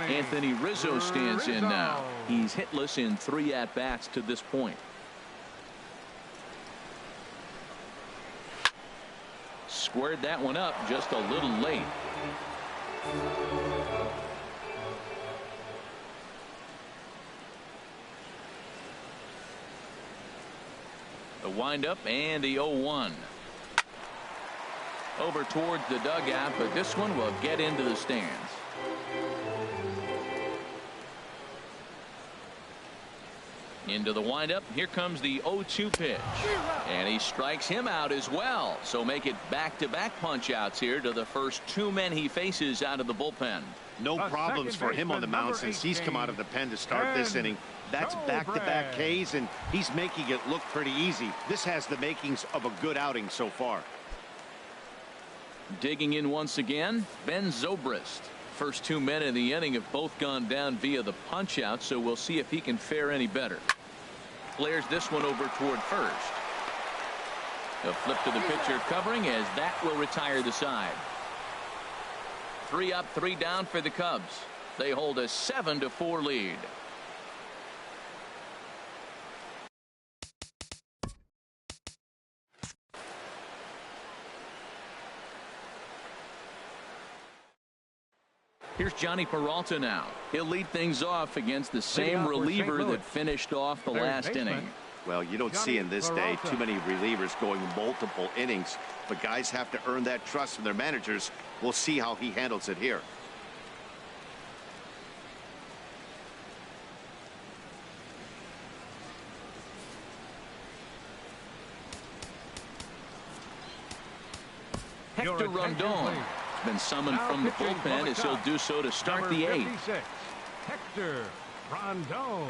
Anthony Rizzo stands in now. He's hitless in 3 at-bats to this point. Squared that one up just a little late. The windup and the 0-1. Over towards the dugout, but this one will get into the stands. Into the windup. Here comes the 0-2 pitch. And he strikes him out as well. So make it back-to-back punch outs here to the first two men he faces out of the bullpen. No problems for him on the mound since he's come out of the pen to start this inning. That's back-to-back Ks, and he's making it look pretty easy. This has the makings of a good outing so far. Digging in once again, Ben Zobrist. First two men in the inning have both gone down via the punch out, so we'll see if he can fare any better. Flares this one over toward first. A flip to the pitcher covering as that will retire the side. 3 up, 3 down for the Cubs. They hold a 7-4 lead. Here's Johnny Peralta now. He'll lead things off against the same reliever that finished off the last inning. Well, you don't see in this day too many relievers going multiple innings, but guys have to earn that trust from their managers. We'll see how he handles it here. Hector Rondon has been summoned from the bullpen as he'll do so to start the 8th. Hector Rondon.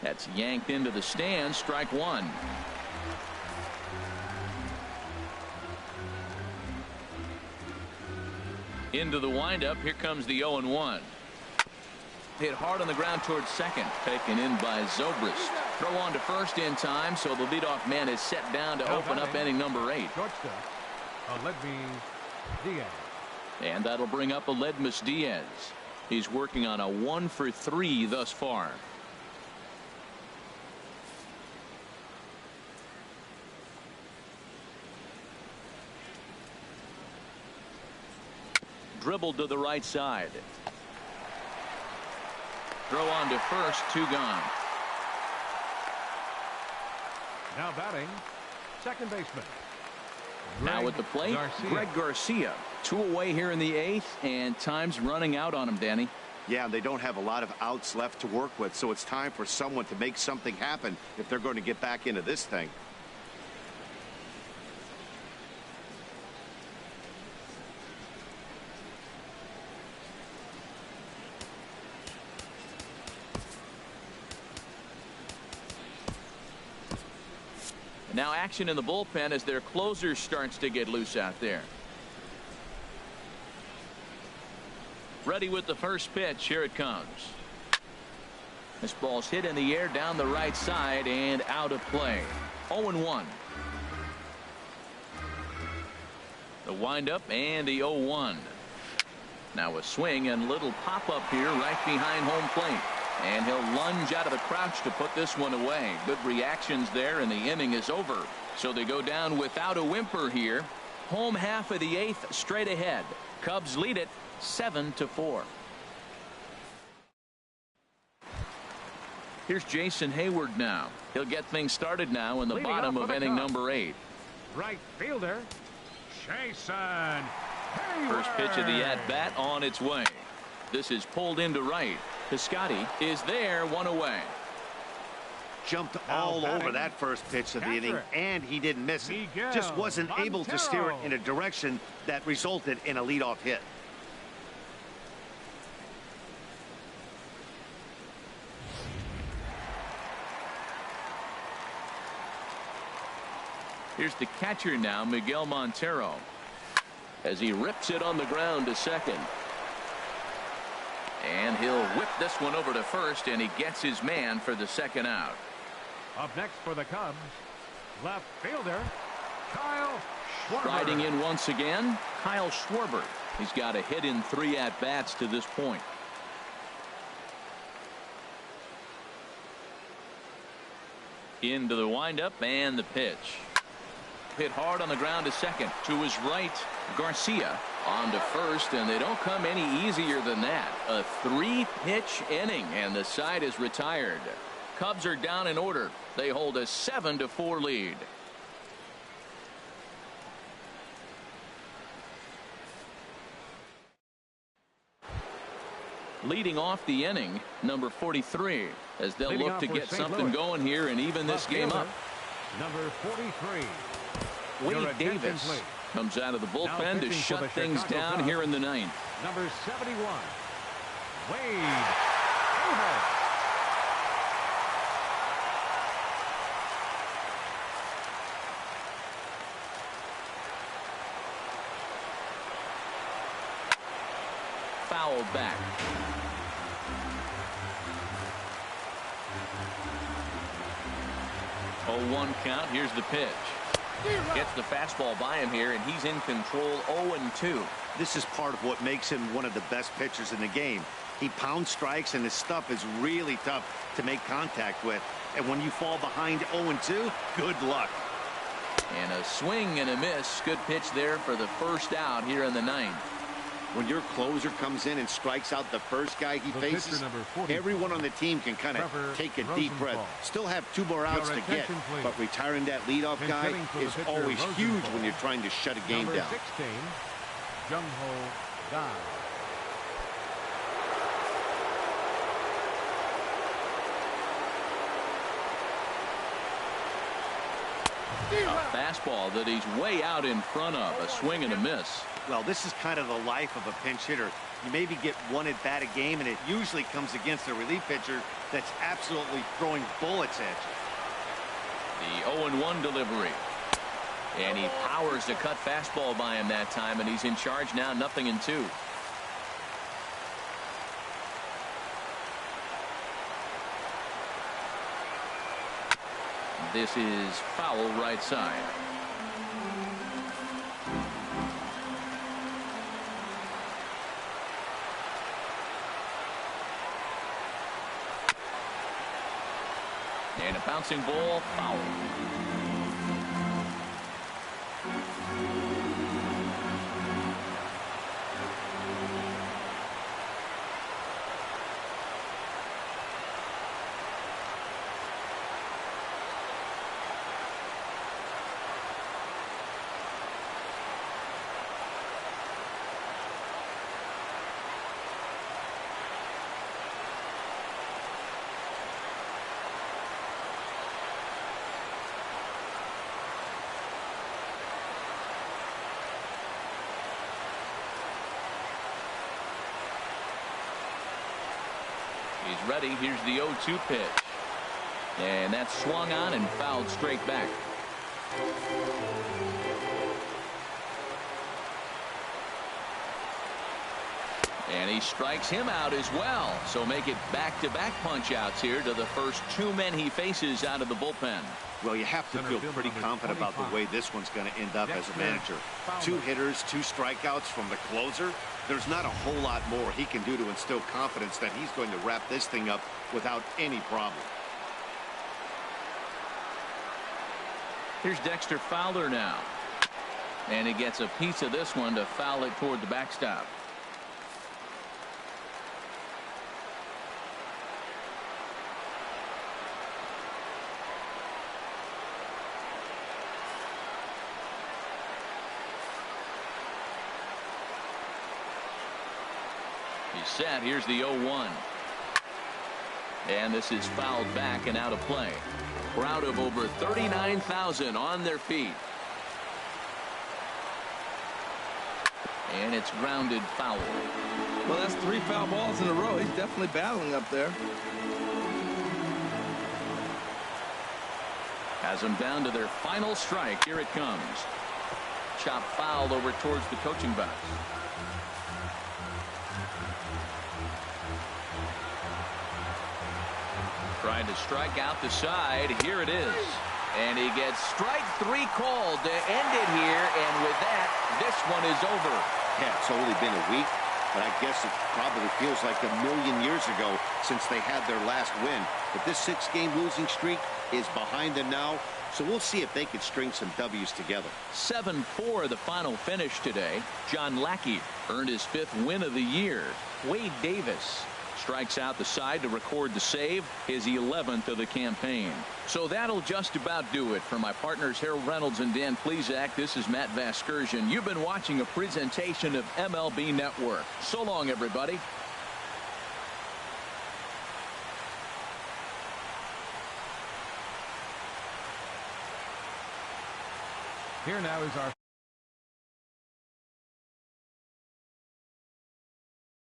That's yanked into the stands. Strike one. Into the windup. Here comes the 0-1. Hit hard on the ground towards second. Taken in by Zobrist. Throw on to first in time, so the leadoff man is set down to open up inning number 8. Shortstop, Aledmys Diaz. And that'll bring up Aledmys Diaz. He's working on a 1 for 3 thus far. Dribbled to the right side. Throw on to first. 2 gone. Now batting, second baseman. Now at the plate, Greg Garcia. 2 away here in the 8th, and time's running out on him, Danny. Yeah, they don't have a lot of outs left to work with, so it's time for someone to make something happen if they're going to get back into this thing. Now action in the bullpen as their closer starts to get loose out there. Ready with the first pitch. Here it comes. This ball's hit in the air down the right side and out of play. 0-1. The windup and the 0-1. Now a swing and little pop up here right behind home plate. And he'll lunge out of the crouch to put this one away. Good reactions there, and the inning is over. So they go down without a whimper here. Home half of the 8th straight ahead. Cubs lead it 7-4. Here's Jason Hayward now. He'll get things started now in the bottom of inning number 8. Right fielder, Jason Hayward. First pitch of the at-bat on its way. This is pulled into right. Piscotty is there, 1 away. Jumped all over that first pitch of the inning, and he didn't miss it. Just wasn't able to steer it in a direction that resulted in a leadoff hit. Here's the catcher now, Miguel Montero, as he rips it on the ground to second. And he'll whip this one over to first, and he gets his man for the second out. Up next for the Cubs, left fielder, Kyle Schwarber. Striding in once again, Kyle Schwarber. He's got a hit in 3 at-bats to this point. Into the windup and the pitch. hit hard on the ground to second. To his right, Garcia on to first, and they don't come any easier than that. A 3-pitch inning, and the side is retired. Cubs are down in order. They hold a 7-4 lead. Leading off the inning, number 43, as they'll Leading look to get St. something Louis. going here and even this game up. Number 43. Wade Davis please. comes out of the bullpen to pitching for the shut things Chicago down Cubs. here in the ninth. Number 71. Wade Davis. Foul back. Oh, 1 count. Here's the pitch. Gets the fastball by him here, and he's in control. 0-2. This is part of what makes him one of the best pitchers in the game. He pounds strikes, and his stuff is really tough to make contact with. And when you fall behind 0-2, good luck. And a swing and a miss. Good pitch there for the first out here in the ninth. When your closer comes in and strikes out the first guy he faces, everyone on the team can kind of take a deep breath. Still have 2 more outs to get, but retiring that leadoff guy is always huge when you're trying to shut a game down. 16, Jung-Ho Kang. A fastball that he's way out in front of. A swing and a miss. Well, this is kind of the life of a pinch hitter. You maybe get 1 at bat a game, and it usually comes against a relief pitcher that's absolutely throwing bullets at you. The 0-1 delivery. And he powers the cut fastball by him that time, and he's in charge now, 0-2. This is foul right side. And a bouncing ball, foul. He's ready. Here's the 0-2 pitch. And that's swung on and fouled straight back. And he strikes him out as well. So make it back-to-back punch-outs here to the first 2 men he faces out of the bullpen. Well, you have to feel pretty confident about the way this one's going to end up as a manager. 2 hitters, 2 strikeouts from the closer. There's not a whole lot more he can do to instill confidence that he's going to wrap this thing up without any problem. Here's Dexter Fowler now. And he gets a piece of this one to foul it toward the backstop. He's set. Here's the 0-1. And this is fouled back and out of play. Crowd of over 39,000 on their feet. And it's grounded foul. Well, that's 3 foul balls in a row. He's definitely battling up there. Has them down to their final strike. Here it comes. Chop foul over towards the coaching box. Trying to strike out the side. Here it is. And he gets strike 3 called to end it here. And with that, this one is over. Yeah, it's only been a week, but I guess it probably feels like a million years ago since they had their last win. But this 6-game losing streak is behind them now. So we'll see if they can string some W's together. 7-4 the final finish today. John Lackey earned his 5th win of the year. Wade Davis strikes out the side to record the save, his 11th of the campaign. So that'll just about do it. For my partners Harold Reynolds and Dan Plesac, this is Matt Vasgersian. You've been watching a presentation of MLB Network. So long, everybody. Here now is our